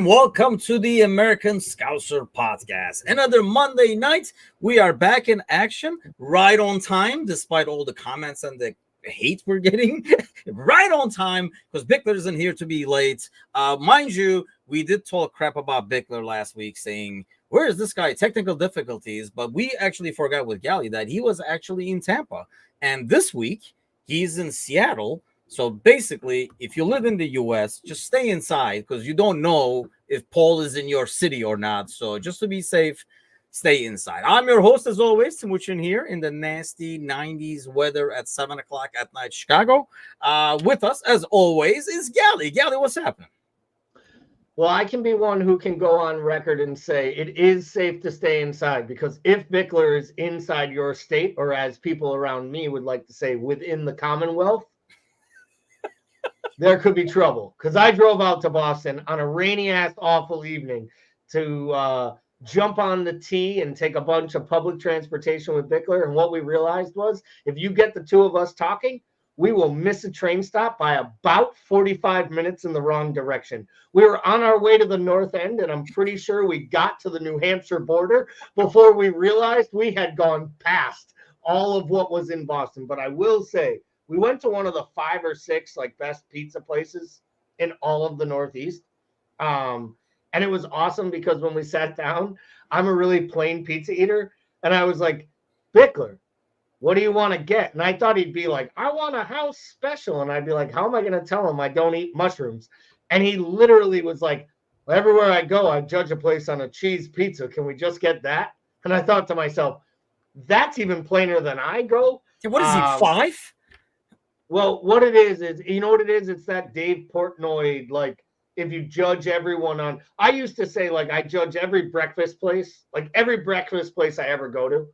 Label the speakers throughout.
Speaker 1: and welcome to the American Scouser podcast. Another Monday night, we are back in action, right on time, despite all the comments and the hate we're getting. Right on time, because Bickler isn't here to be late. Mind you, we did talk crap about Bickler last week, saying, where is this guy? Technical difficulties. But we actually forgot with Gally that he was actually in Tampa. And this week, he's in Seattle. So basically, if you live in the U.S., just stay inside because you don't know if Paul is in your city or not. So just to be safe, stay inside. I'm your host, as always, Tim Wichin here in the nasty 90s weather at 7 o'clock at night, Chicago. With us, as always, is Gally. Gally, what's happening?
Speaker 2: Well, I can be one who can go on record and say it is safe to stay inside because if Bickler is inside your state, or as people around me would like to say, within the Commonwealth, there could be trouble. Because I drove out to Boston on a rainy-ass, awful evening to jump on the T and take a bunch of public transportation with Bickler. And what we realized was if you get the two of us talking, we will miss a train stop by about 45 minutes in the wrong direction. We were on our way to the north end, and I'm pretty sure we got to the New Hampshire border before we realized we had gone past all of what was in Boston. But I will say, we went to one of the 5 or 6 best pizza places in all of the Northeast. And it was awesome because when we sat down, I'm a really plain pizza eater. And I was like, Bickler, what do you want to get? And I thought he'd be like, I want a house special. And I'd be like, how am I going to tell him I don't eat mushrooms? And he literally was like, everywhere I go, I judge a place on a cheese pizza. Can we just get that? And I thought to myself, that's even plainer than I go.
Speaker 1: What is he, 5?
Speaker 2: Well, what it is, you know what it is? It's that Dave Portnoy, if you judge everyone on, I used to say, I judge every breakfast place, every breakfast place I ever go to.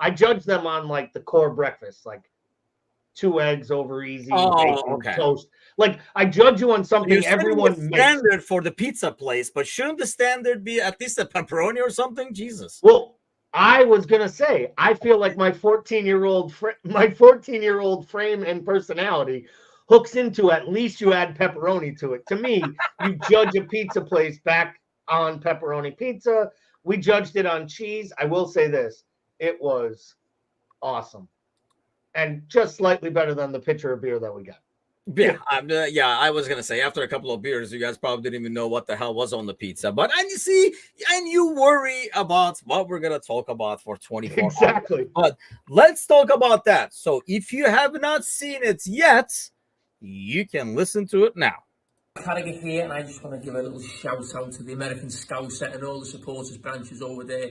Speaker 2: I judge them on, the core breakfast, 2 eggs over easy, bacon, toast. I judge you on something everyone makes.
Speaker 1: Standard for the pizza place, but shouldn't the standard be at least a pepperoni or something? Jesus.
Speaker 2: Well, I was gonna say, I feel like my 14-year-old frame and personality hooks into at least you add pepperoni to it. To me, you judge a pizza place back on pepperoni pizza. We judged it on cheese. I will say this: it was awesome, and just slightly better than the pitcher of beer that we got.
Speaker 1: Yeah, I was gonna say after a couple of beers, you guys probably didn't even know what the hell was on the pizza. But you worry about what we're gonna talk about for 24 hours.
Speaker 2: Exactly.
Speaker 1: But let's talk about that. So if you have not seen it yet, you can listen to it now.
Speaker 3: Carragher here, and I just want to give a little shout out to the American Scouser and all the supporters branches over there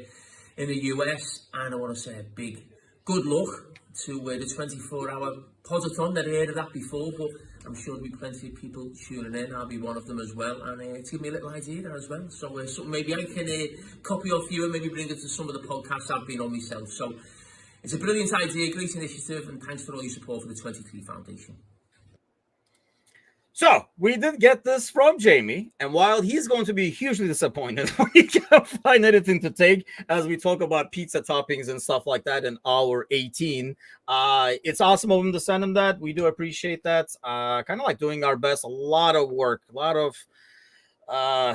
Speaker 3: in the US, and I want to say a big good luck to the 24-hour podathon. Never heard of that before, but I'm sure there'll be plenty of people tuning in. I'll be one of them as well, and it's given me a little idea there as well. So maybe I can copy off you and maybe bring it to some of the podcasts I've been on myself. So it's a brilliant idea, great initiative, and thanks for all your support for the 23 Foundation.
Speaker 1: So we did get this from Jamie, and while he's going to be hugely disappointed when he can't find anything to take as we talk about pizza toppings and stuff like that in hour 18, it's awesome of him to send him that. We do appreciate that. Kind of doing our best. A lot of work, a lot of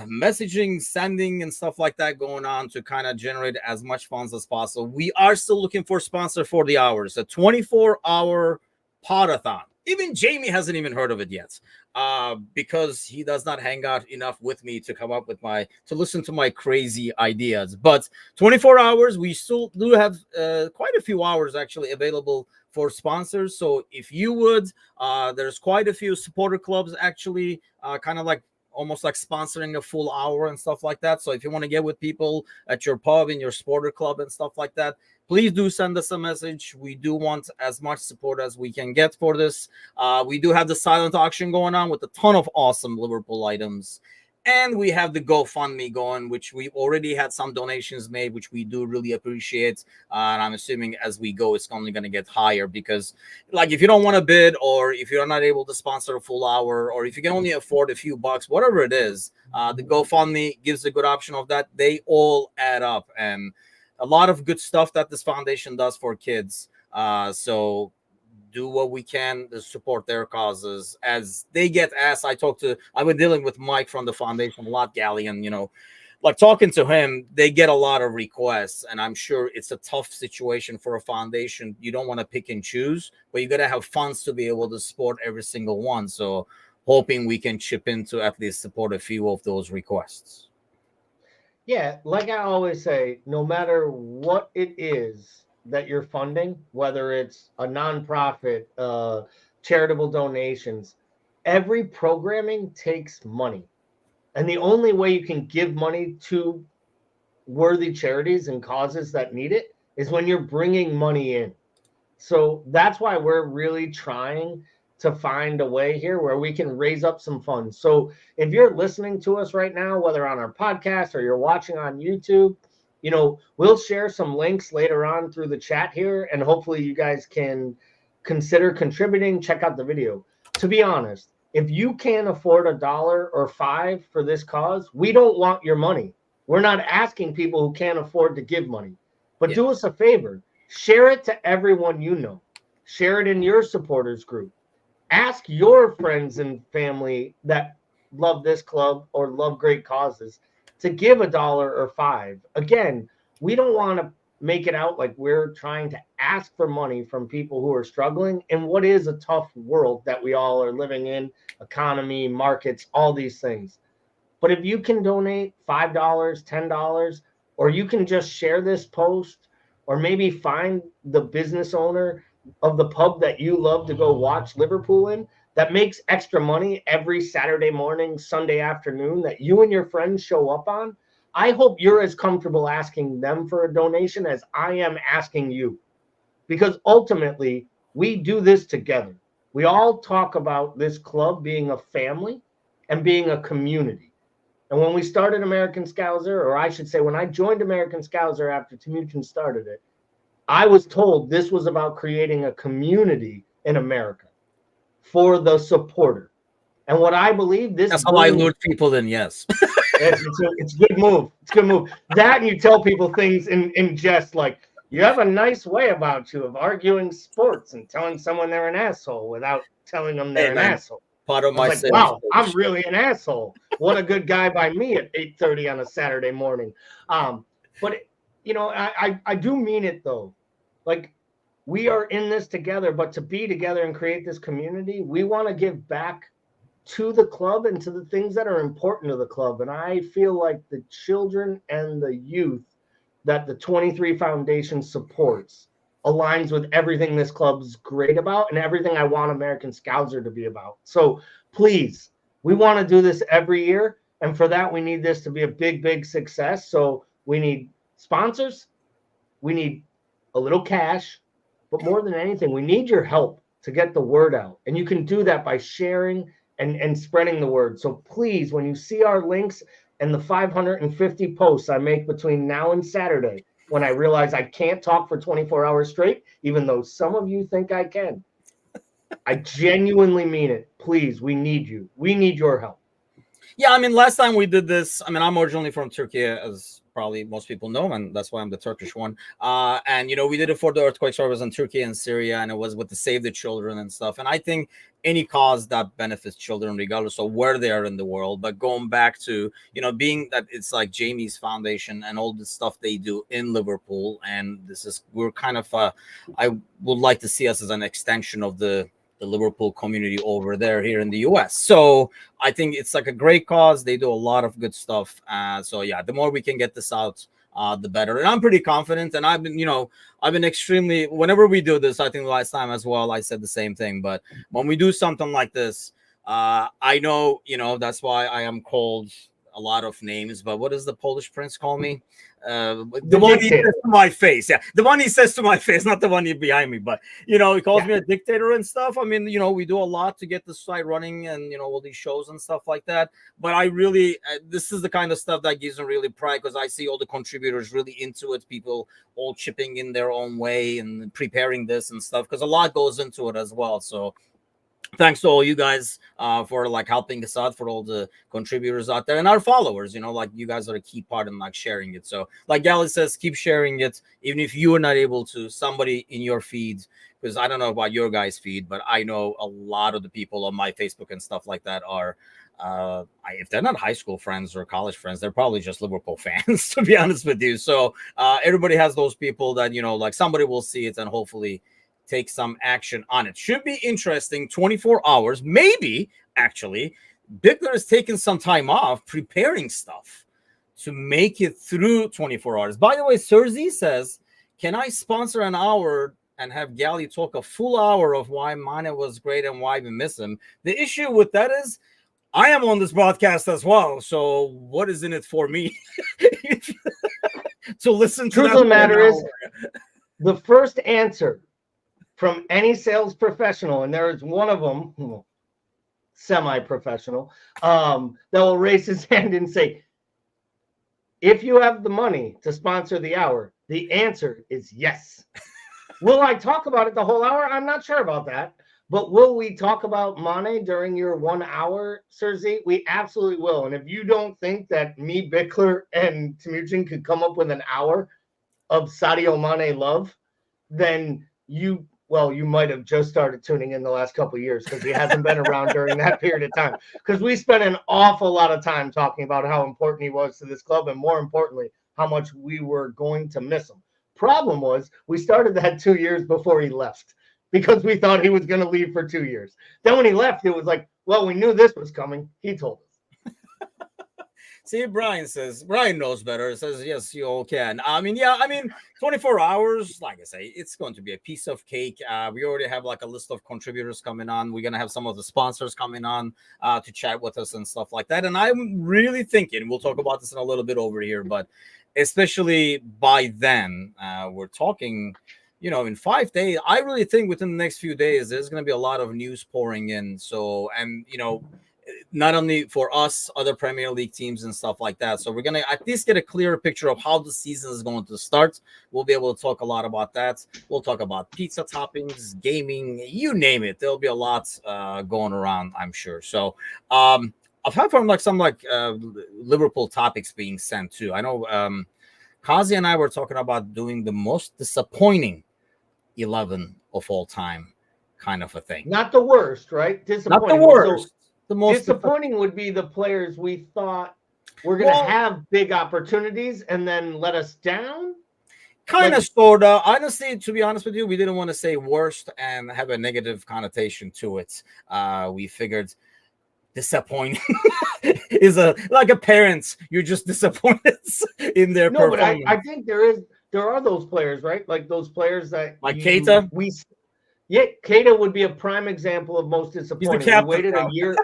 Speaker 1: messaging, sending, and stuff like that going on to kind of generate as much funds as possible. We are still looking for a sponsor for the hours, a 24-hour podathon. Even Jamie hasn't even heard of it yet, because he does not hang out enough with me to come up with to listen to my crazy ideas. But 24 hours, we still do have quite a few hours actually available for sponsors. So if you would, there's quite a few supporter clubs actually, kind of almost like sponsoring a full hour and stuff like that. So if you want to get with people at your pub, in your supporter club and stuff like that, please do send us a message. We do want as much support as we can get for this. We do have the silent auction going on with a ton of awesome Liverpool items. And we have the GoFundMe going, which we already had some donations made, which we do really appreciate. And I'm assuming as we go, it's only going to get higher because, if you don't want to bid, or if you're not able to sponsor a full hour, or if you can only afford a few bucks, whatever it is, the GoFundMe gives a good option of that. They all add up, and a lot of good stuff that this foundation does for kids. So do what we can to support their causes as they get asked. I've been dealing with Mike from the foundation a lot, Gally, and like talking to him, they get a lot of requests, and I'm sure it's a tough situation for a foundation. You don't want to pick and choose, but you got to have funds to be able to support every single one. So hoping we can chip in to at least support a few of those requests.
Speaker 2: Yeah, like I always say, no matter what it is that you're funding, whether it's a nonprofit, charitable donations, every programming takes money. And the only way you can give money to worthy charities and causes that need it is when you're bringing money in. So that's why we're really trying to find a way here where we can raise up some funds. So if you're listening to us right now, whether on our podcast or you're watching on YouTube, we'll share some links later on through the chat here, and hopefully you guys can consider contributing. Check out the video. To be honest, if you can't afford $1 or $5 for this cause, we don't want your money. We're not asking people who can't afford to give money, but do us a favor. Share it to everyone you know. Share it in your supporters group. Ask your friends and family that love this club or love great causes to give $1 or $5. Again, we don't want to make it out like we're trying to ask for money from people who are struggling in what is a tough world that we all are living in, economy, markets, all these things. But if you can donate $5, $10, or you can just share this post, or maybe find the business owner of the pub that you love to go watch Liverpool in that makes extra money every Saturday morning, Sunday afternoon that you and your friends show up on, I hope you're as comfortable asking them for a donation as I am asking you. Because ultimately, we do this together. We all talk about this club being a family and being a community. And when we started American Scouser, or I should say when I joined American Scouser after Timuchin started it, I was told this was about creating a community in America for the supporter. And what I believe
Speaker 1: that's how I lured people in, yes.
Speaker 2: It's a good move. It's a good move. That, and you tell people things in jest, like, you have a nice way about you of arguing sports and telling someone they're an asshole without telling them they're an asshole.
Speaker 1: Part of my
Speaker 2: like, wow, I'm really an asshole. What a good guy by me at 8:30 on a Saturday morning. But I do mean it though. Like, we are in this together, but to be together and create this community, we want to give back to the club and to the things that are important to the club. And I feel like the children and the youth that the 23 Foundation supports aligns with everything this club's great about and everything I want American Scouser to be about. So please, we want to do this every year. And for that, we need this to be a big, big success. So we need sponsors. We need a little cash. But more than anything, we need your help to get the word out. And you can do that by sharing and spreading the word. So please, when you see our links and the 550 posts I make between now and Saturday, when I realize I can't talk for 24 hours straight, even though some of you think I can, I genuinely mean it. Please, we need you. We need your help.
Speaker 1: Yeah, I mean, last time we did this, I mean, I'm originally from Turkey, as probably most people know, and that's why I'm the Turkish one. And, we did it for the earthquake survivors in Turkey and Syria, and it was with the Save the Children and stuff. And I think any cause that benefits children, regardless of where they are in the world, but going back to, being that it's like Jamie's foundation and all the stuff they do in Liverpool. And we're kind of, I would like to see us as an extension of the Liverpool community over there here in the US. So I think it's like a great cause. They do a lot of good stuff. So yeah, the more we can get this out, the better. And I'm pretty confident. And I've been extremely, whenever we do this, I think the last time as well, I said the same thing. But when we do something like this, I know, that's why I am called a lot of names, but what does the Polish prince call me? The one he says to my face. Yeah, the one he says to my face, not the one behind me, but he calls me a dictator and stuff. I mean, we do a lot to get the site running and all these shows and stuff like that. But I really, this is the kind of stuff that gives me really pride, because I see all the contributors really into it, people all chipping in their own way and preparing this and stuff, because a lot goes into it as well. So thanks to all you guys for like helping us out, for all the contributors out there and our followers. Like you guys are a key part in like sharing it. So like Gally says, keep sharing it, even if you are not able to. Somebody in your feed, because I don't know about your guys' feed, but I know a lot of the people on my Facebook and stuff like that are if they're not high school friends or college friends, they're probably just Liverpool fans, to be honest with you. So everybody has those people that, like somebody will see it and hopefully take some action on it. Should be interesting. 24 hours, maybe actually. Bickler is taking some time off preparing stuff to make it through 24 hours. By the way, Sir Z says, can I sponsor an hour and have Gally talk a full hour of why Mane was great and why we miss him? The issue with that is I am on this broadcast as well. So what is in it for me to listen to?
Speaker 2: Truth of the matter is, the first answer from any sales professional, and there is one of them, semi-professional, that will raise his hand and say, if you have the money to sponsor the hour, the answer is yes. Will I talk about it the whole hour? I'm not sure about that. But will we talk about Mane during your 1 hour, Sir Z? We absolutely will. And if you don't think that me, Bickler, and Temujin could come up with an hour of Sadio Mane love, then you might have just started tuning in the last couple of years, because he hasn't been around during that period of time. Because we spent an awful lot of time talking about how important he was to this club, and more importantly, how much we were going to miss him. Problem was, we started that 2 years before he left, because we thought he was going to leave for 2 years. Then when he left, it was like, well, we knew this was coming. He told us.
Speaker 1: See, Brian knows better. Says, yes, you all can. 24 hours, like I say, it's going to be a piece of cake. We already have like a list of contributors coming on. We're going to have some of the sponsors coming on to chat with us and stuff like that. And I'm really thinking, we'll talk about this in a little bit over here, but especially by then, we're talking, in 5 days, I really think within the next few days, there's going to be a lot of news pouring in. So, and, not only for us, other Premier League teams and stuff like that. So we're going to at least get a clearer picture of how the season is going to start. We'll be able to talk a lot about that. We'll talk about pizza toppings, gaming, you name it. There'll be a lot going around, I'm sure. So I've had from some Liverpool topics being sent too. I know Kazi and I were talking about doing the most disappointing 11 of all time kind of a thing.
Speaker 2: Not the worst, right? Disappointing.
Speaker 1: Not the worst.
Speaker 2: So,
Speaker 1: the most
Speaker 2: disappointing would be the players we thought were going to have big opportunities and then let us down.
Speaker 1: Kind of, sort of. Honestly, to be honest with you, we didn't want to say worst and have a negative connotation to it. We figured disappointing is like a parent. You're just disappointed in their performance.
Speaker 2: But I think there are those players, right? Like those players that
Speaker 1: like Keita.
Speaker 2: Keita would be a prime example of most disappointing. We waited a year.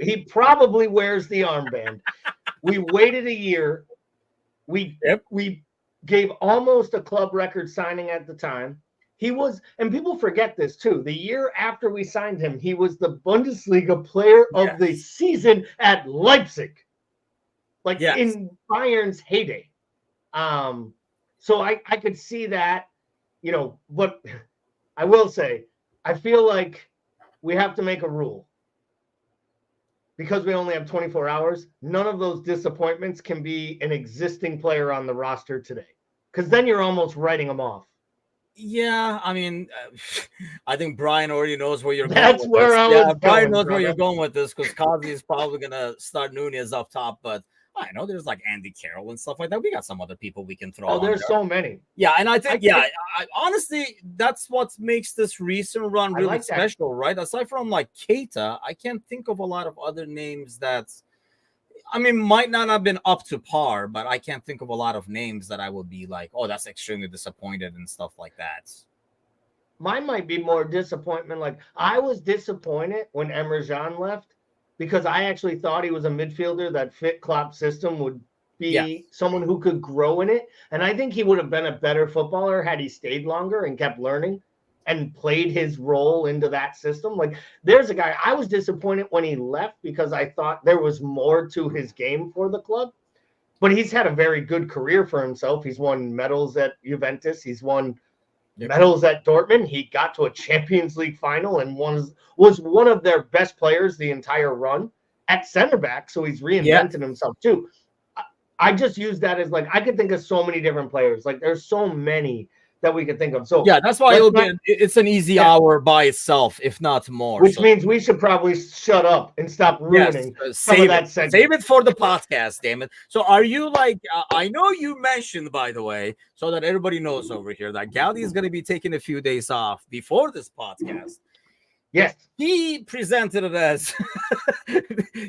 Speaker 2: He probably wears the armband. We waited a year. We gave almost a club record signing at the time. He was, and people forget this too, the year after we signed him, he was the Bundesliga player of the season at Leipzig. In Bayern's heyday. So I could see that, but I will say, I feel like we have to make a rule. Because we only have 24 hours, none of those disappointments can be an existing player on the roster today. Because then you're almost writing them off.
Speaker 1: Yeah, I think Brian already knows where you're going.
Speaker 2: That's where I was going.
Speaker 1: Brian knows where you're going with this, because Kazi is probably going to start Nunez up top, but I know there's like Andy Carroll and stuff like that. We got some other people we can throw.
Speaker 2: Oh, there's so many.
Speaker 1: Yeah, and I think, I honestly, that's what makes this recent run really special, right? Aside from like Keita, I can't think of a lot of other names that, might not have been up to par, but I can't think of a lot of names that I would be like, oh, that's extremely disappointed and stuff like that.
Speaker 2: Mine might be more disappointment. Like, I was disappointed when Emre Can left, because I actually thought he was a midfielder that fit Klopp's system, would be someone who could grow in it. And I think he would have been a better footballer had he stayed longer and kept learning and played his role into that system. Like, there's a guy, I was disappointed when he left because I thought there was more to his game for the club. But he's had a very good career for himself. He's won medals at Juventus. He's won
Speaker 1: Yep.
Speaker 2: medals at Dortmund. He got to a Champions League final and was one of their best players the entire run at center back. So he's reinvented himself too. I just use that as like, I could think of so many different players. Like there's so many that we could think of. So
Speaker 1: yeah, that's why it's an easy hour by itself, if not more.
Speaker 2: Which means we should probably shut up and stop ruining some of that segment.
Speaker 1: Save it for the podcast, damn it. So are you like, I know you mentioned, by the way, so that everybody knows over here, that Gally is going to be taking a few days off before this podcast.
Speaker 2: Yes.
Speaker 1: He presented it as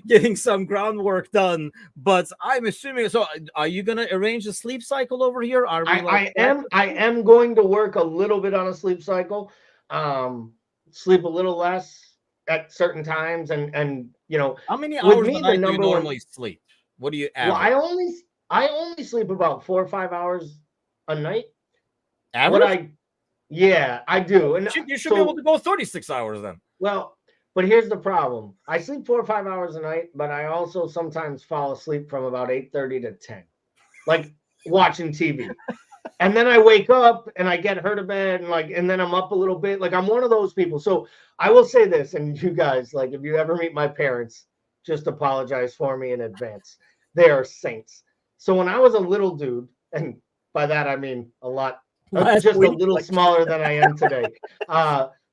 Speaker 1: getting some groundwork done, but I'm assuming, so are you going to arrange a sleep cycle over here?
Speaker 2: I am going to work a little bit on a sleep cycle, sleep a little less at certain times. And you know,
Speaker 1: how many hours a night do you normally sleep? What do you average?
Speaker 2: Well, I only sleep about 4 or 5 hours a night.
Speaker 1: Average?
Speaker 2: Yeah, I do. And
Speaker 1: you should be able to go 36 hours then.
Speaker 2: Well, but here's the problem. I sleep 4 or 5 hours a night, but I also sometimes fall asleep from about 8:30 to 10, like watching TV. And then I wake up and I get her to bed and then I'm up a little bit. Like I'm one of those people. So I will say this, and you guys, like if you ever meet my parents, just apologize for me in advance. They are saints. So when I was a little dude, and by that I mean a lot, just a little smaller than I am today.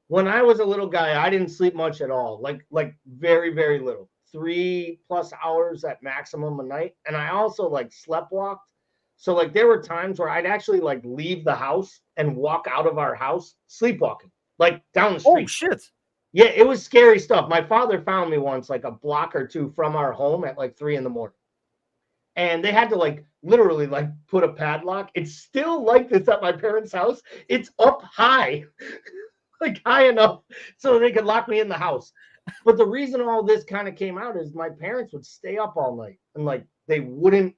Speaker 2: When I was a little guy, I didn't sleep much at all, like very, very little, 3+ hours at maximum a night. And I also like sleptwalked. So like there were times where I'd actually like leave the house and walk out of our house sleepwalking, like down the street.
Speaker 1: Oh shit.
Speaker 2: Yeah, it was scary stuff. My father found me once like a block or two from our home at like 3 a.m. And they had to like literally like put a padlock. It's still like this at my parents' house. It's up high, like high enough so they could lock me in the house. But the reason all this kind of came out is my parents would stay up all night and like they wouldn't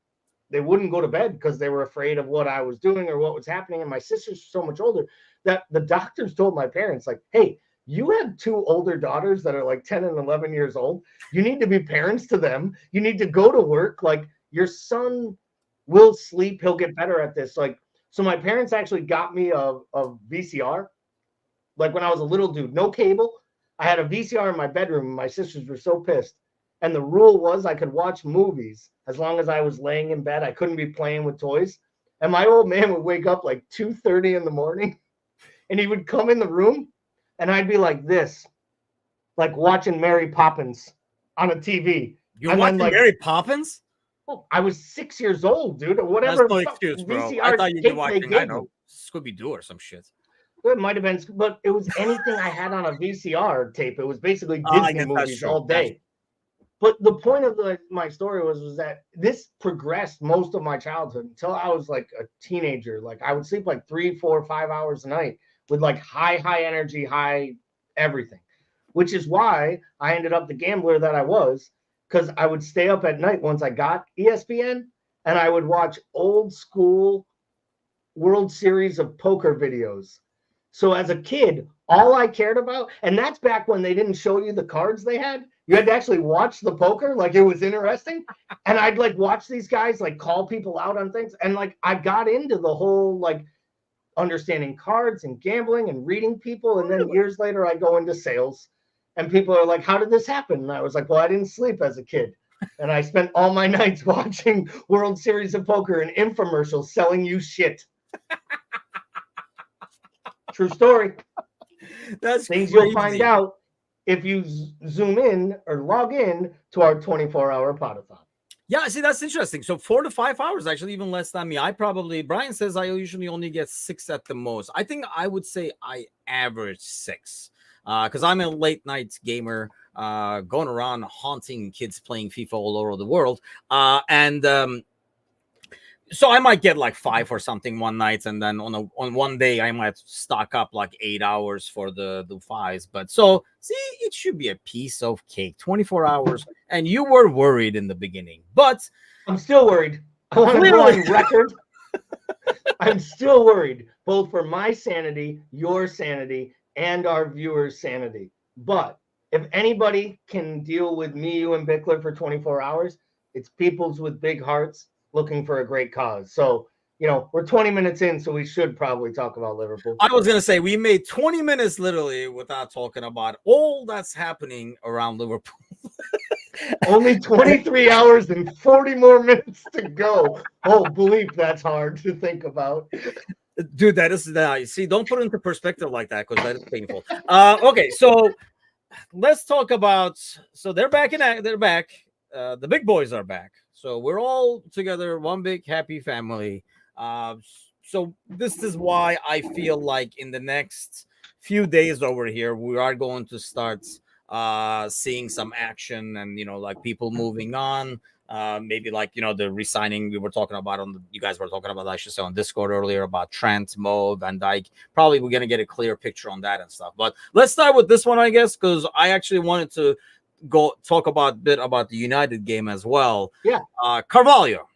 Speaker 2: go to bed because they were afraid of what I was doing or what was happening. And my sister's so much older that the doctors told my parents like, hey, you have 2 older daughters that are like 10 and 11 years old. You need to be parents to them. You need to go to work. Like your son will sleep. He'll get better at this. Like, so my parents actually got me a VCR. Like when I was a little dude, no cable. I had a VCR in my bedroom. And my sisters were so pissed. And the rule was I could watch movies as long as I was laying in bed. I couldn't be playing with toys. And my old man would wake up like 2:30 in the morning and he would come in the room and I'd be like this, like watching Mary Poppins on a TV.
Speaker 1: You're watching like, Mary Poppins?
Speaker 2: Well, I was 6 years old, dude, or whatever.
Speaker 1: That's no excuse, bro. I thought you'd be watching, I know, Scooby-Doo or some shit.
Speaker 2: It might have been, but it was anything I had on a VCR tape. It was basically Disney movies all day. But the point of my story was that this progressed most of my childhood until I was like a teenager. Like I would sleep like 3, 4, 5 hours a night with like high energy, high everything, which is why I ended up the gambler that I was, because I would stay up at night once I got ESPN and I would watch old school World Series of poker videos. So as a kid, all I cared about, and that's back when they didn't show you the cards they had. You had to actually watch the poker, like it was interesting. And I'd like watch these guys like call people out on things. And like I got into the whole like understanding cards and gambling and reading people. And then years later, I go into sales and people are like, how did this happen? And I was like, well, I didn't sleep as a kid. And I spent all my nights watching World Series of Poker and infomercials selling you shit. True story.
Speaker 1: That's
Speaker 2: things
Speaker 1: crazy.
Speaker 2: You'll find out if you zoom in or log in to our 24-hour podathon.
Speaker 1: Yeah, see, that's interesting. So 4 to 5 hours, actually, even less than me. Brian says I usually only get 6 at the most. I think I would say I average 6 because I'm a late night gamer going around haunting kids playing FIFA all over the world. So I might get like 5 or something one night, and then on one day I might stock up like 8 hours for the 5s. But so see, it should be a piece of cake. 24 hours, and you were worried in the beginning, but
Speaker 2: I'm still worried. I want to go on record. I'm still worried, both for my sanity, your sanity, and our viewers' sanity. But if anybody can deal with me, you, and Bickler for 24 hours, it's peoples with big hearts looking for a great cause. So we're 20 minutes in, so we should probably talk about Liverpool.
Speaker 1: I was going to say, we made 20 minutes literally without talking about all that's happening around Liverpool.
Speaker 2: Only 23 hours and 40 more minutes to go. Oh, bleep, that's hard to think about.
Speaker 1: Dude, that is see, don't put it into perspective like that because that is painful. Okay, so let's talk about. So they're back they're back. The big boys are back. So we're all together, one big happy family. So this is why I feel like in the next few days over here, we are going to start seeing some action and like people moving on. Maybe like the resigning we were talking about you guys were talking about, I should say, on Discord earlier about Trent, Mo, Van Dijk. Probably we're gonna get a clear picture on that and stuff. But let's start with this one, I guess, because I actually wanted to go talk a bit about the United game as well.
Speaker 2: Yeah.
Speaker 1: Carvalho.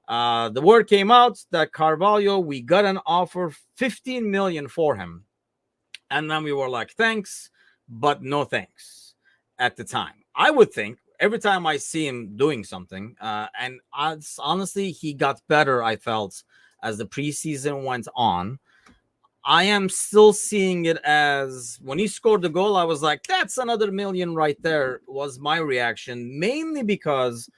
Speaker 1: The word came out that Carvalho, we got an offer 15 million for him. And then we were like, thanks, but no thanks at the time. I would think every time I see him doing something, and honestly, he got better, I felt, as the preseason went on. I am still seeing it as when he scored the goal, I was like, that's another million right there, was my reaction, mainly because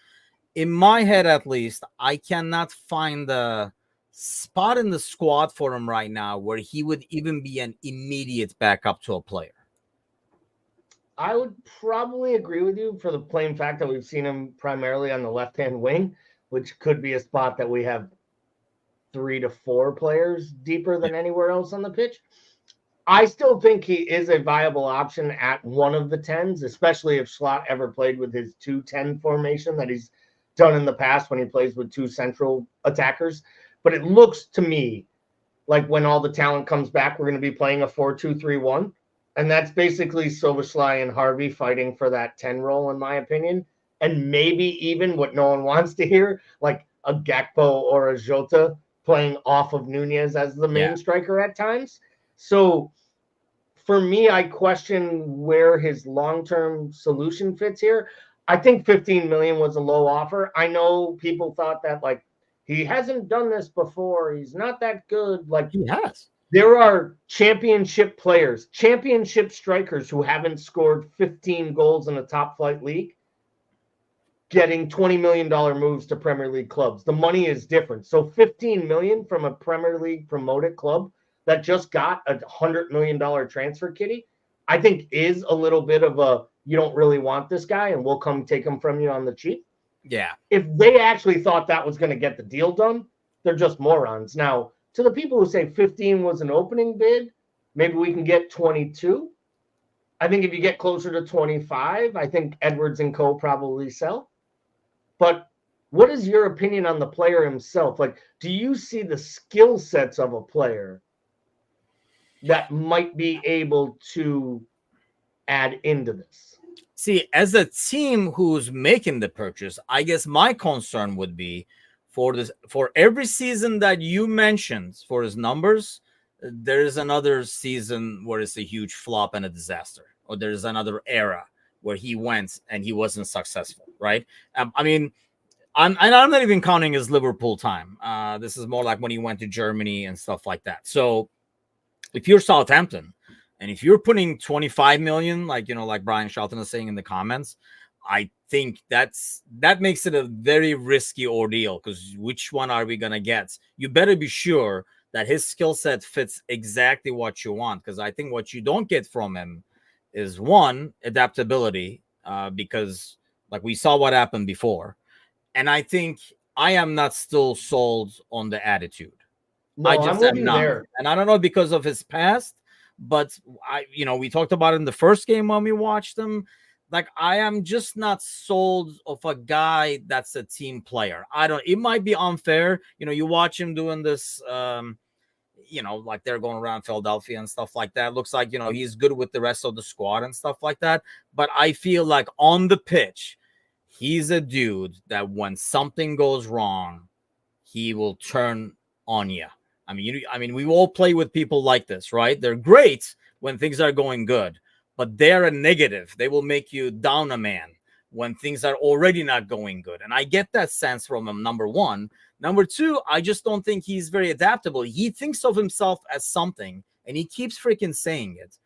Speaker 1: in my head, at least, I cannot find the spot in the squad for him right now where he would even be an immediate backup to a player.
Speaker 2: I would probably agree with you for the plain fact that we've seen him primarily on the left-hand wing, which could be a spot that we have 3 to 4 players deeper than anywhere else on the pitch. I still think he is a viable option at one of the 10s, especially if Schlott ever played with his 2-10 formation that he's done in the past when he plays with 2 central attackers. But it looks to me like when all the talent comes back, we're going to be playing a 4-2-3-1. And that's basically Szoboszlai and Harvey fighting for that 10 role, in my opinion. And maybe even what no one wants to hear, like a Gakpo or a Jota playing off of Nunez as the main striker at times. So for me, I question where his long-term solution fits here. I think 15 million was a low offer. I know people thought that, like, he hasn't done this before. He's not that good. Like,
Speaker 1: he has.
Speaker 2: There are championship players, championship strikers who haven't scored 15 goals in a top flight league getting $20 million moves to Premier League clubs. The money is different. So 15 million from a Premier League promoted club that just got a $100 million transfer kitty, I think is a little bit of a, you don't really want this guy and we'll come take him from you on the cheap.
Speaker 1: Yeah.
Speaker 2: If they actually thought that was going to get the deal done, they're just morons. Now, to the people who say 15 was an opening bid, maybe we can get 22. I think if you get closer to 25, I think Edwards and Co. probably sell. But what is your opinion on the player himself? Like, do you see the skill sets of a player that might be able to add into this?
Speaker 1: See, as a team who's making the purchase, I guess my concern would be for every season that you mentioned for his numbers, there's another season where it's a huge flop and a disaster, or there's another era where he went and he wasn't successful, right? I mean, I'm not even counting his Liverpool time. This is more like when he went to Germany and stuff like that. So if you're Southampton and if you're putting 25 million, like Brian Shelton is saying in the comments, I think that makes it a very risky ordeal, because which one are we going to get? You better be sure that his skill set fits exactly what you want, because I think what you don't get from him is, one, adaptability, because like we saw what happened before. And I think I am not still sold on the attitude.
Speaker 2: No,
Speaker 1: I just am not.
Speaker 2: there.
Speaker 1: And I don't know because of his past, but we talked about it in the first game when we watched him. Like, I am just not sold of a guy that's a team player. It might be unfair. You watch him doing this, like they're going around Philadelphia and stuff like that. Looks like, he's good with the rest of the squad and stuff like that. But I feel like on the pitch, he's a dude that when something goes wrong, he will turn on you. I mean, we all play with people like this, right? They're great when things are going good, but they're a negative. They will make you down a man when things are already not going good. And I get that sense from him, number one. Number two, I just don't think he's very adaptable. He thinks of himself as something, and he keeps freaking saying it.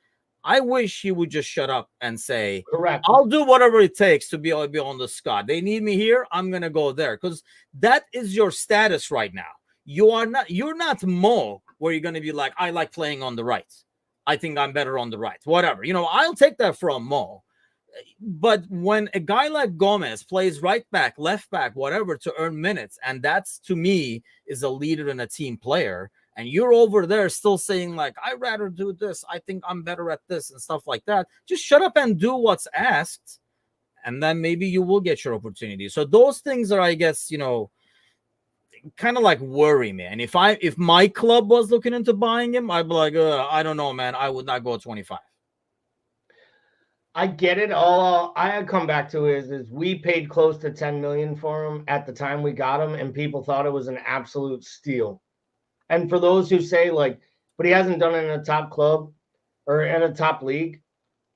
Speaker 1: I wish he would just shut up and say,
Speaker 2: Correct.
Speaker 1: I'll do whatever it takes to be on the squad. They need me here, I'm gonna go there. Because that is your status right now. You're not Mo, where you're gonna be like, I like playing on the right. I think I'm better on the right. Whatever. I'll take that from Mo. But when a guy like Gomez plays right back, left back, whatever, to earn minutes, and that's, to me, is a leader and a team player, and you're over there still saying, like, I'd rather do this, I think I'm better at this, and stuff like that, just shut up and do what's asked, and then maybe you will get your opportunity. So those things are, I guess, kind of like worry me. And if my club was looking into buying him, I'd be like, I don't know, man, I would not go 25.
Speaker 2: I get it. All I come back to is we paid close to 10 million for him at the time we got him, and people thought it was an absolute steal. And for those who say, like, but he hasn't done it in a top club or in a top league,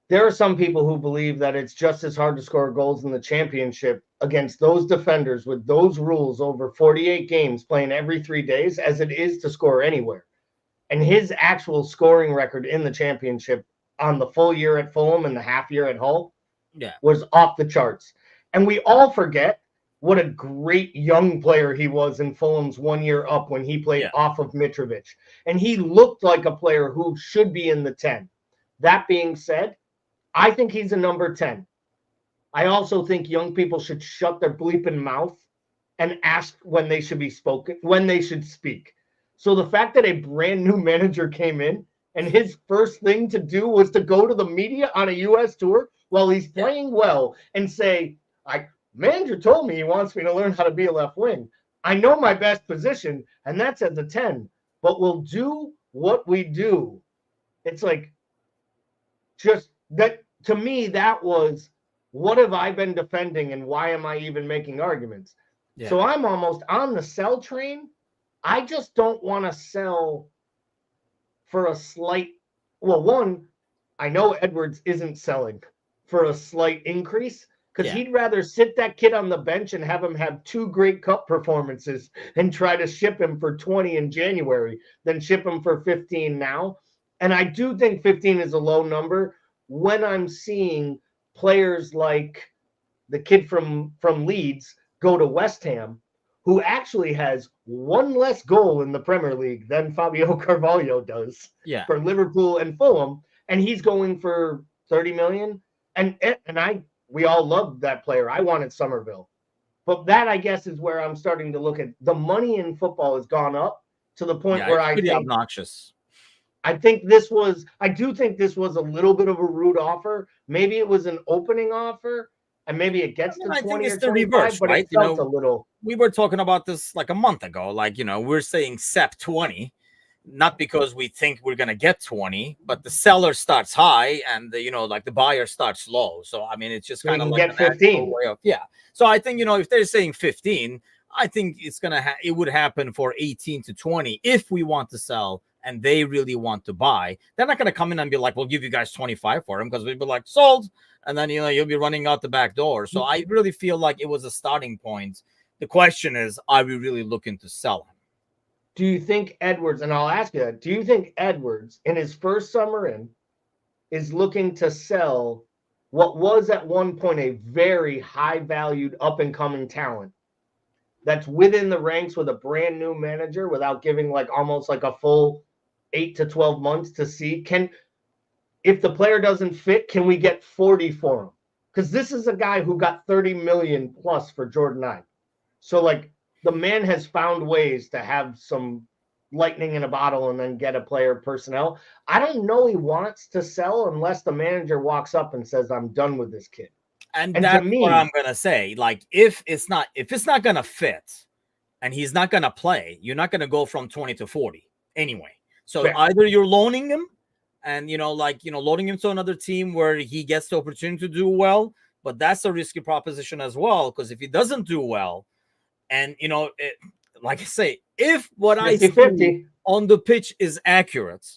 Speaker 2: there are some people who believe that it's just as hard to score goals in the championship against those defenders with those rules over 48 games playing every 3 days as it is to score anywhere. And his actual scoring record in the championship on the full year at Fulham and the half year at Hull was off the charts. And we all forget what a great young player he was in Fulham's 1 year up when he played off of Mitrovic. And he looked like a player who should be in the 10. That being said, I think he's a number 10. I also think young people should shut their bleeping mouth and ask when they should speak. So the fact that a brand new manager came in and his first thing to do was to go to the media on a U.S. tour while he's playing well and say, manager told me he wants me to learn how to be a left wing. I know my best position, and that's at the 10, but we'll do what we do. It's like, just that, to me, that was, what have I been defending and why am I even making arguments? Yeah. So I'm almost on the sell train. I just don't want to sell for a slight, one, I know Edwards isn't selling for a slight increase because he'd rather sit that kid on the bench and have him have 2 great cup performances and try to ship him for 20 in January than ship him for 15 now. And I do think 15 is a low number when I'm seeing players like the kid from Leeds go to West Ham, who actually has 1 less goal in the Premier League than Fabio Carvalho does for Liverpool and Fulham, and he's going for 30 million. And we all loved that player. I wanted Somerville. But that, I guess, is where I'm starting to look at the money in football has gone up to the point where I think
Speaker 1: obnoxious.
Speaker 2: I do think this was a little bit of a rude offer. Maybe it was an opening offer, and maybe it gets to 20 or 25, reverse, but right? It felt a little.
Speaker 1: We were talking about this like a month ago. Like, we're saying SEP 20, not because we think we're going to get 20, but the seller starts high and the buyer starts low. So, I mean, it's just kind of like
Speaker 2: get 15.
Speaker 1: So I think, if they're saying 15, I think it would happen for 18 to 20 if we want to sell and they really want to buy. They're not going to come in and be like, we'll give you guys 25 for him, because we'd be like, sold. And then, you'll be running out the back door. So I really feel like it was a starting point. The question is, are we really looking to sell him?
Speaker 2: Do you think Edwards, and I'll ask you that, do you think Edwards, in his first summer in, is looking to sell what was at one point a very high-valued, up-and-coming talent that's within the ranks with a brand new manager without giving almost like a full 8 to 12 months to see? If the player doesn't fit, can we get 40 for him? Because this is a guy who got 30 million plus for Jordan Ibe. So the man has found ways to have some lightning in a bottle and then get a player personnel. I don't know he wants to sell unless the manager walks up and says, I'm done with this kid.
Speaker 1: And that's what I'm going to say. If it's not going to fit and he's not going to play, you're not going to go from 20 to 40 anyway. So either you're loaning him and, loading him to another team where he gets the opportunity to do well, but that's a risky proposition as well, because if he doesn't do well, and, like I say, if what 50, I see on the pitch is accurate,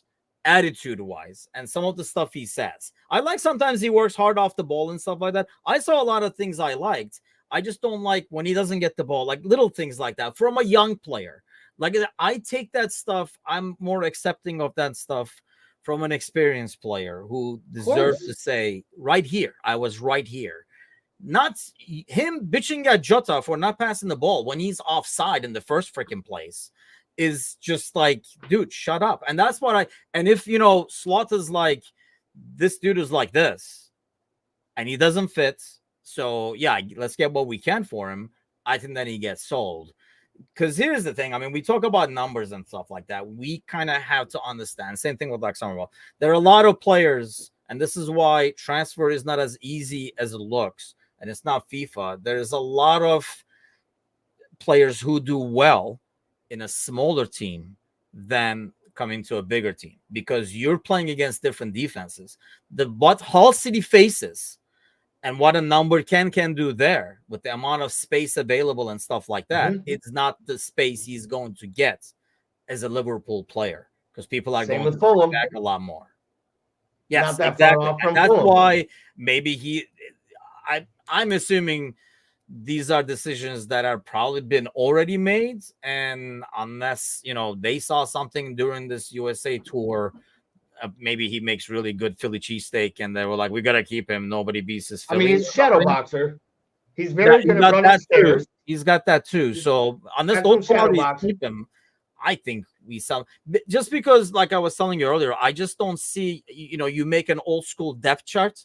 Speaker 1: attitude-wise, and some of the stuff he says, I like sometimes he works hard off the ball and stuff like that. I saw a lot of things I liked. I just don't like when he doesn't get the ball, like little things like that from a young player. Like I take that stuff. I'm more accepting of that stuff from an experienced player who deserves to say, right here, I was right here. Not him bitching at Jota for not passing the ball when he's offside in the first freaking place is just like, dude, shut up. And that's what and if, Slot is like, this dude is like this and he doesn't fit. So yeah, let's get what we can for him. I think then he gets sold. Because here's the thing. I mean, we talk about numbers and stuff like that. We kind of have to understand. Same thing with like Somerville. There are a lot of players, and this is why transfer is not as easy as it looks. And it's not FIFA. There's a lot of players who do well in a smaller team than coming to a bigger team because you're playing against different defenses. What Hull City faces and what a number can do there with the amount of space available and stuff like that, it's not the space he's going to get as a Liverpool player because people are going to push back a lot more. Yes, exactly. And that's why maybe I'm assuming these are decisions that are probably been already made. And unless, they saw something during this USA tour, maybe he makes really good Philly cheesesteak and they were like, we got to keep him. Nobody beats his Philly.
Speaker 2: I mean, he's shadow boxer. He's very good at running stairs.
Speaker 1: He's got that too. So unless those qualities keep him, I think we sell just because, like I was telling you earlier, I just don't see, you make an old school depth chart.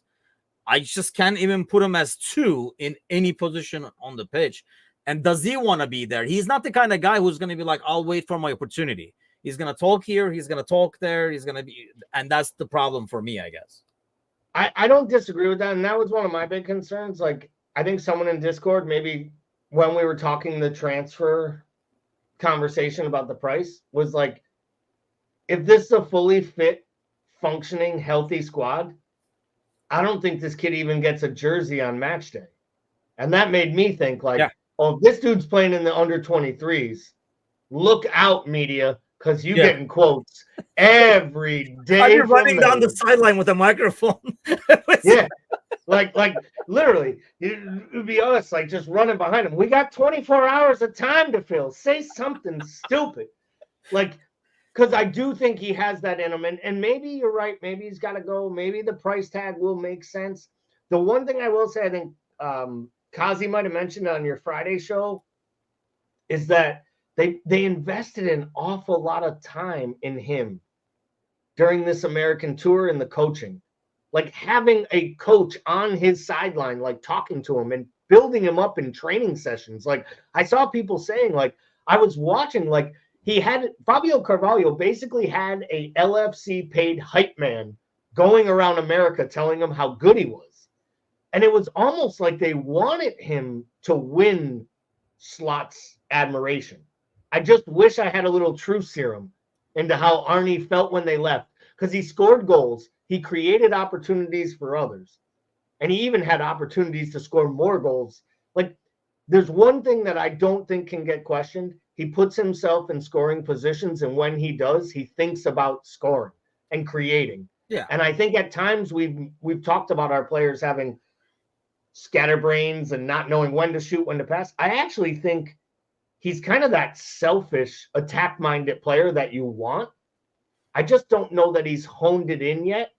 Speaker 1: I just can't even put him as 2 in any position on the pitch. And does he want to be there? He's not the kind of guy who's going to be like, I'll wait for my opportunity. He's going to talk here. He's going to talk there. He's going to be, and that's the problem for me, I guess.
Speaker 2: I don't disagree with that. And that was one of my big concerns. Like, I think someone in Discord, maybe when we were talking the transfer conversation about the price, was like, if this is a fully fit, functioning, healthy squad, I don't think this kid even gets a jersey on match day. And that made me think like, oh, if this dude's playing in the under 23s, look out, media, because you getting quotes every day.
Speaker 1: You're running down the sideline with a microphone.
Speaker 2: Yeah. Like literally, to be honest, like just running behind him. We got 24 hours of time to fill. Say something stupid. Like, because I do think he has that in him. And maybe you're right. Maybe he's got to go. Maybe the price tag will make sense. The one thing I will say, I think Kazi might have mentioned on your Friday show, is that they invested an awful lot of time in him during this American tour and the coaching. Like having a coach on his sideline, like talking to him and building him up in training sessions. Like I saw people saying, like, I was watching, like, Fabio Carvalho basically had a LFC paid hype man going around America telling him how good he was. And it was almost like they wanted him to win Slot's admiration. I just wish I had a little truth serum into how Arnie felt when they left, because he scored goals. He created opportunities for others. And he even had opportunities to score more goals. Like, there's one thing that I don't think can get questioned. He puts himself in scoring positions, and when he does, he thinks about scoring and creating.
Speaker 1: Yeah.
Speaker 2: And I think at times we've talked about our players having scatterbrains and not knowing when to shoot, when to pass. I actually think he's kind of that selfish, attack-minded player that you want. I just don't know that he's honed it in yet.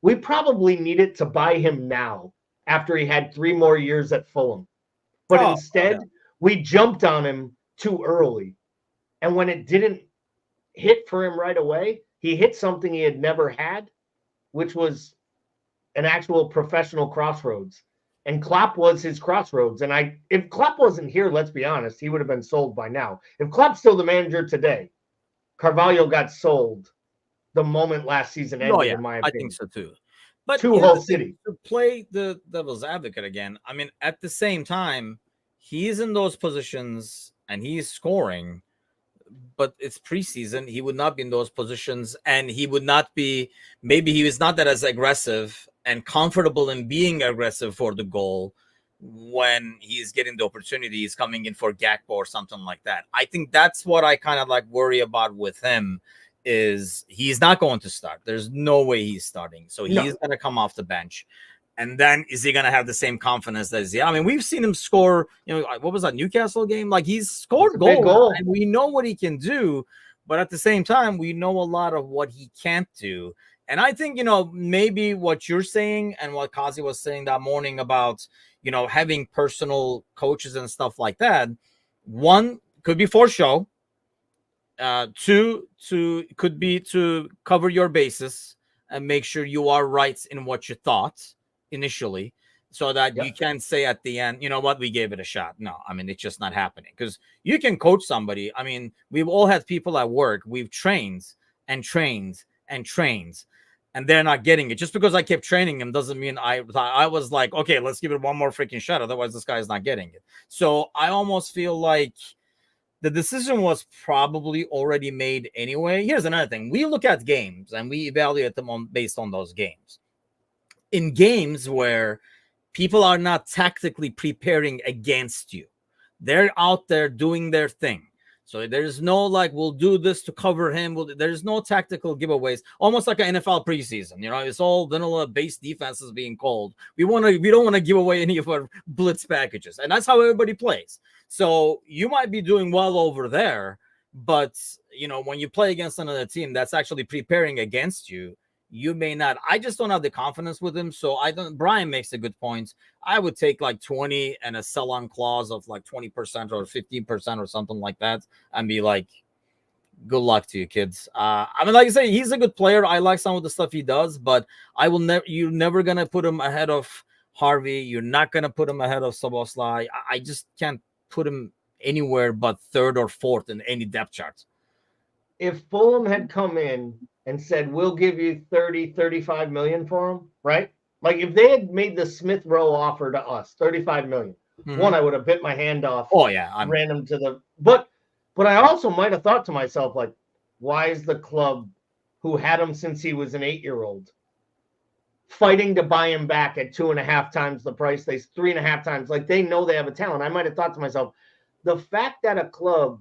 Speaker 2: We probably needed to buy him now after he had 3 more years at Fulham. But instead, we jumped on him too early. And when it didn't hit for him right away, he hit something he had never had, which was an actual professional crossroads. And Klopp was his crossroads. And if Klopp wasn't here, let's be honest, he would have been sold by now. If Klopp's still the manager today, Carvalho got sold the moment last season ended, in my opinion.
Speaker 1: I think so too. But
Speaker 2: to Hull City.
Speaker 1: To play the devil's advocate again, I mean, at the same time, he's in those positions and he's scoring, but it's preseason. He would not be in those positions, and he would not be, maybe he was not that as aggressive and comfortable in being aggressive for the goal when he's getting the opportunity. He's coming in for Gakpo or something like that. I think that's what I kind of like worry about with him, is he's not going to start. There's no way he's starting. So he's going to come off the bench. And then is he going to have the same confidence as he? I mean, we've seen him score, what was that Newcastle game? Like he's scored goals and we know what he can do. But at the same time, we know a lot of what he can't do. And I think, maybe what you're saying and what Kazi was saying that morning about, having personal coaches and stuff like that. One, could be for show. Two, could be to cover your bases and make sure you are right in what you thought initially, so that you can say at the end, you know what, we gave it a shot. No, I mean, it's just not happening, because you can coach somebody. I mean, we've all had people at work, we've trained and trained and trained, and they're not getting it. Just because I kept training them doesn't mean I was like, okay, let's give it one more freaking shot, otherwise this guy is not getting it. So I almost feel like the decision was probably already made anyway. Here's another thing: we look at games and we evaluate them based on those games. In games where people are not tactically preparing against you, they're out there doing their thing. So there's no like, we'll do this to cover him. There's no tactical giveaways, almost like an NFL preseason. It's all vanilla base defenses being called. We don't want to give away any of our blitz packages. And that's how everybody plays. So you might be doing well over there, but when you play against another team that's actually preparing against you, you may not. I just don't have the confidence with him. So Brian makes a good point. I would take like 20 and a sell-on clause of like 20% or 15% or something like that, and be like, good luck to you, kids. I mean, like I say, he's a good player. I like some of the stuff he does, but you're never going to put him ahead of Harvey. You're not going to put him ahead of Szoboszlai. I just can't put him anywhere but third or fourth in any depth chart.
Speaker 2: If Fulham had come in and said, we'll give you 30, 35 million for him, right? Like if they had made the Smith Rowe offer to us, 35 million, one, I would have bit my hand off.
Speaker 1: Oh yeah.
Speaker 2: Ran him to the, but I also might have thought to myself, like, why is the club who had him since he was an 8-year-old fighting to buy him back at 2.5 times the price? 3.5 times. Like they know they have a talent. I might have thought to myself, the fact that a club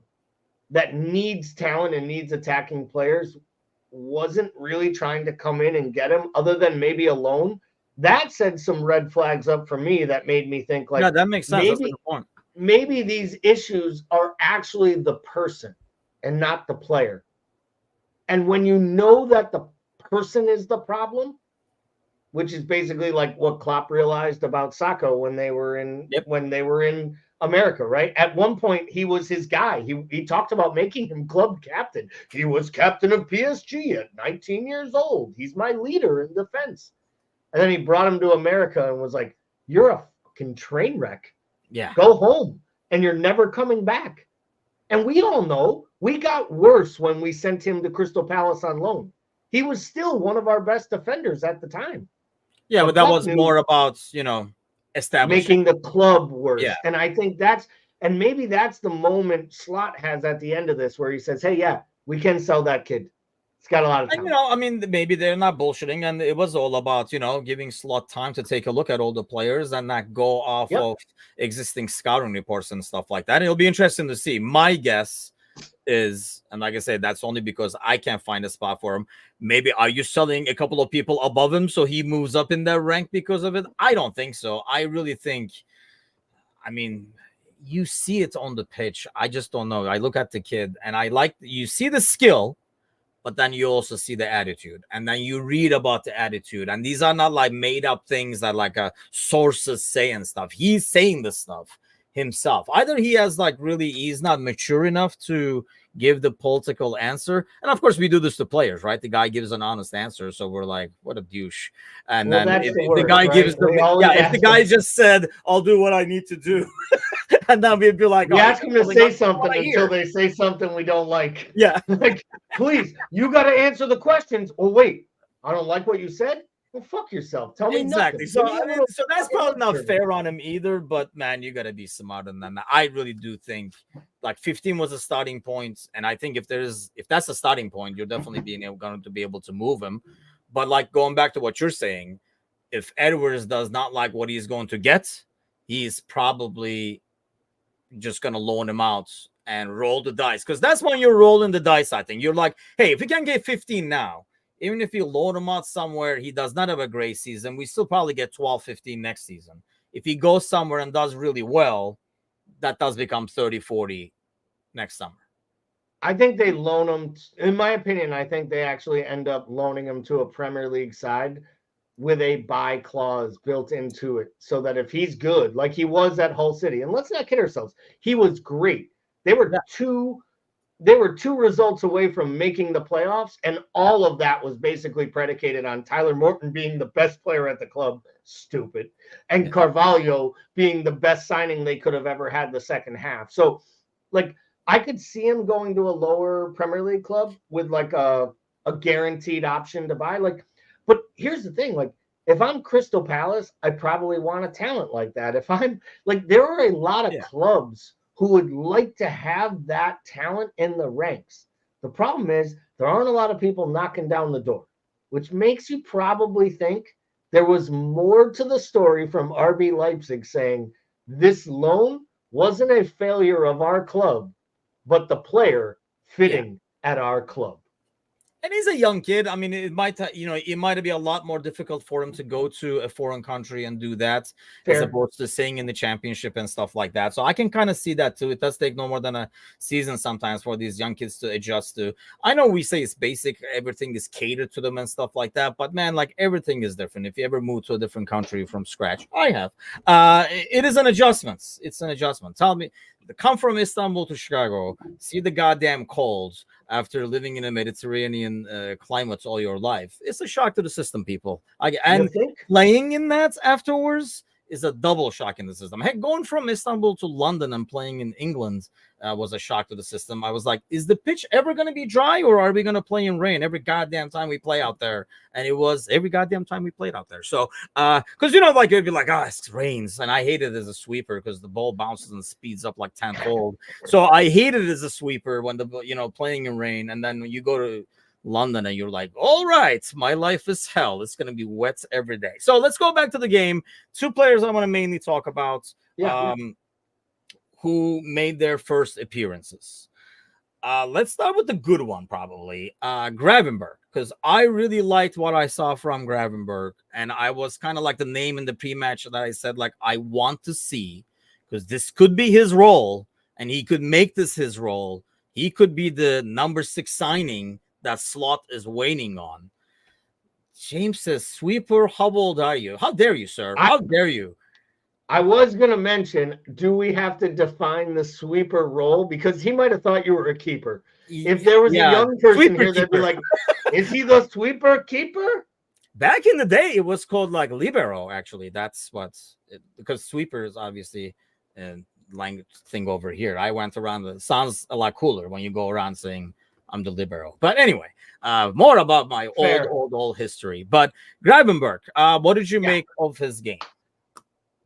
Speaker 2: that needs talent and needs attacking players wasn't really trying to come in and get him, other than maybe a loan, that set some red flags up for me that made me think, like,
Speaker 1: yeah, that makes sense. That's a good point.
Speaker 2: Maybe these issues are actually the person and not the player. And when you know that the person is the problem, which is basically like what Klopp realized about Sacco when they were in America, right? At one point, he was his guy. He talked about making him club captain. He was captain of PSG at 19 years old. He's my leader in defense. And then he brought him to America and was like, you're a fucking train wreck.
Speaker 1: Yeah.
Speaker 2: Go home. And you're never coming back. And we all know we got worse when we sent him to Crystal Palace on loan. He was still one of our best defenders at the time.
Speaker 1: Yeah, but that was more about, establishing,
Speaker 2: making the club worse.
Speaker 1: Yeah.
Speaker 2: And I think maybe that's the moment Slot has at the end of this, where he says, hey, yeah, we can sell that kid. It's got a lot of time.
Speaker 1: And, I mean, maybe they're not bullshitting, and it was all about, giving Slot time to take a look at all the players and not go off of existing scouting reports and stuff like that. And it'll be interesting to see. My guess is, and like I said, that's only because I can't find a spot for him. Maybe are you selling a couple of people above him so he moves up in that rank because of it? I don't think so. I really think, I mean, you see it on the pitch. I just don't know. I look at the kid and you see the skill, but then you also see the attitude, and then you read about the attitude. And these are not like made up things that like sources say and stuff. He's saying this stuff himself. Either he has he's not mature enough to give the political answer, and of course we do this to players, right? The guy gives an honest answer, so we're like, what a douche. And then if the guy gives if the guy just said, I'll do what I need to do, and then we'd be like,
Speaker 2: we ask him to say something until they say something we don't like.
Speaker 1: Yeah.
Speaker 2: Like, please, you got to answer the questions. Oh wait, I don't like what you said. Well, fuck yourself. Tell me
Speaker 1: exactly.
Speaker 2: Nothing.
Speaker 1: So that's probably not fair on him either. But man, you got to be smarter than that. I really do think 15 was a starting point, and I think if that's a starting point, you're definitely going to be able to move him. But going back to what you're saying, if Edwards does not like what he's going to get, he's probably just going to loan him out and roll the dice, because that's when you're rolling the dice. I think you're like, hey, if we can get 15 now, even if you loan him out somewhere, he does not have a great season. We still probably get 12, 15 next season. If he goes somewhere and does really well, that does become 30, 40 next summer.
Speaker 2: I think they loan him. In my opinion, I think they actually end up loaning him to a Premier League side with a buy clause built into it, so that if he's good, like he was at Hull City, and let's not kid ourselves, he was great. They were two results away from making the playoffs, and all of that was basically predicated on Tyler Morton being the best player at the club, stupid, and Carvalho being the best signing they could have ever had the second half. So, like, I could see him going to a lower Premier League club with like a guaranteed option to buy. Like, but here's the thing, like, if I'm Crystal Palace, I probably want a talent like that. If I'm like, there are a lot of clubs who would like to have that talent in the ranks. The problem is there aren't a lot of people knocking down the door, which makes you probably think there was more to the story from RB Leipzig saying this loan wasn't a failure of our club, but the player fitting at our club.
Speaker 1: And he's a young kid. I mean, it might be a lot more difficult for him to go to a foreign country and do that as opposed to staying in the championship and stuff like that. So I can kind of see that too. It does take no more than a season sometimes for these young kids to adjust to. I know we say it's basic, everything is catered to them and stuff like that, but man, like everything is different. If you ever move to a different country from scratch, I have. It is an adjustment. It's an adjustment. Tell me, come from Istanbul to Chicago, see the goddamn cold after living in a Mediterranean climate all your life. It's a shock to the system, people. And playing in that afterwards is a double shock in the system. Heck, going from Istanbul to London and playing in England was a shock to the system. I was like, is the pitch ever going to be dry, or are we going to play in rain every goddamn time we play out there? And it was every goddamn time we played out there. So, because, like, it'd be like, it rains. And I hate it as a sweeper because the ball bounces and speeds up like tenfold. So I hate it as a sweeper when playing in rain. And then when you go to London and you're like, all right, my life is hell. It's going to be wet every day. So let's go back to the game. Two players I want to mainly talk about who made their first appearances. Let's start with the good one, probably. Gravenberg, because I really liked what I saw from Gravenberg. And I was kind of like the name in the pre-match that I said, like, I want to see, because this could be his role, and he could make this his role. He could be the number 6 signing that Slot is waiting on. James says, sweeper, how old are you? How dare you, sir? How dare you?
Speaker 2: I was going to mention, do we have to define the sweeper role? Because he might have thought you were a keeper. If there was a young person here, they'd be like, is he the sweeper keeper?
Speaker 1: Back in the day, it was called like libero, actually. That's because sweeper is obviously a language thing over here. I went around, it sounds a lot cooler when you go around saying I'm the libero. But anyway, more about my old history. But Gravenberg, what did you make of his game?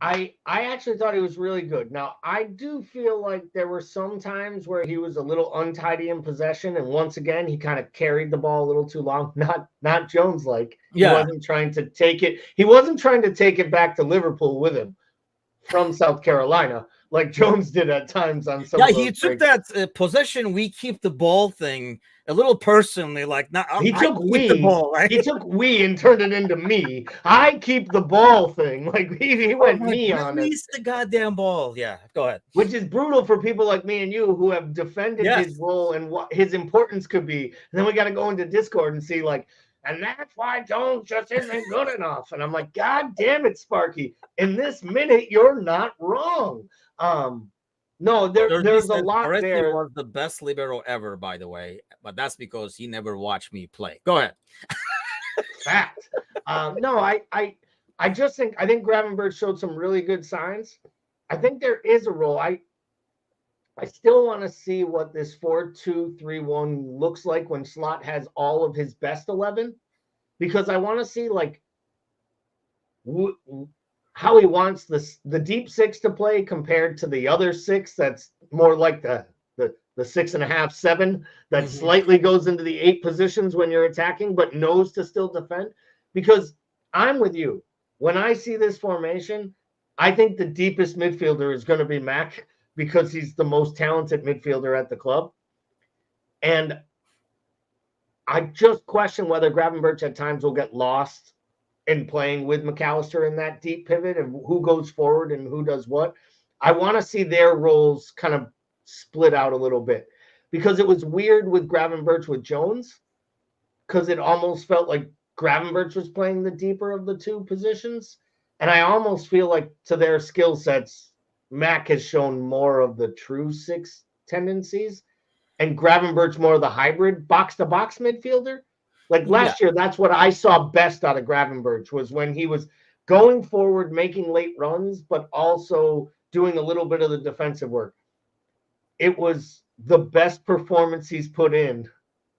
Speaker 2: I actually thought he was really good. Now, I do feel like there were some times where he was a little untidy in possession, and once again, he kind of carried the ball a little too long. Not Jones like. He wasn't trying to take it. He wasn't trying to take it back to Liverpool with him from South Carolina, like Jones did at times on some.
Speaker 1: Yeah, he took that possession, we keep the ball thing a little personally. Like,
Speaker 2: he took the ball, right? He took we and turned it into me. I keep the ball thing. Like he went me on it.
Speaker 1: Release the goddamn ball. Yeah, go ahead.
Speaker 2: Which is brutal for people like me and you who have defended his role and what his importance could be. And then we got to go into Discord and see like, and that's why Jones just isn't good enough. And I'm like, God damn it, Sparky. In this minute, you're not wrong. No, there's a lot there.
Speaker 1: Was the best libero ever, by the way, but that's because he never watched me play. Go ahead.
Speaker 2: Fact. No, I just think Gravenberg showed some really good signs. I think there is a role. I still want to see what this 4-2-3-1 looks like when Slot has all of his best 11, because I want to see like how he wants the deep 6 to play compared to the other 6 that's more like the 6.5, 7 that slightly goes into the 8 positions when you're attacking, but knows to still defend. Because I'm with you. When I see this formation, I think the deepest midfielder is going to be Mac, because he's the most talented midfielder at the club. And I just question whether Gravenberch at times will get lost in playing with McAllister in that deep pivot and who goes forward and who does what. I want to see their roles kind of split out a little bit because it was weird with Gravenberch with Jones because it almost felt like Gravenberch was playing the deeper of the two positions. And I almost feel like to their skill sets, Mac has shown more of the true six tendencies and Gravenberch more of the hybrid box-to-box midfielder. Like last year, that's what I saw best out of Gravenberch was when he was going forward, making late runs, but also doing a little bit of the defensive work. It was the best performance he's put in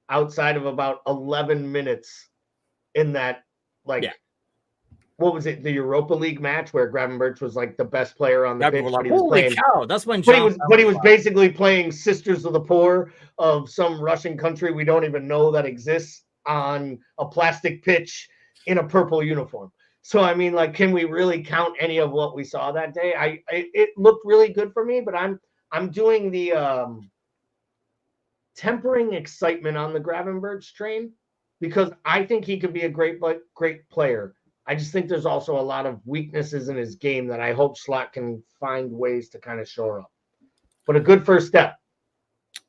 Speaker 2: outside of about 11 minutes in that, what was it, the Europa League match where Gravenberch was like the best player on the pitch.
Speaker 1: Like, holy cow, that's when
Speaker 2: he was basically playing Sisters of the Poor of some Russian country we don't even know that exists on a plastic pitch in a purple uniform. So I mean, like, can we really count any of what we saw that day? It looked really good for me, but I'm doing the tempering excitement on the Gravenberch train because I think he could be a great player. I just think there's also a lot of weaknesses in his game that I hope Slot can find ways to kind of shore up. But a good first step.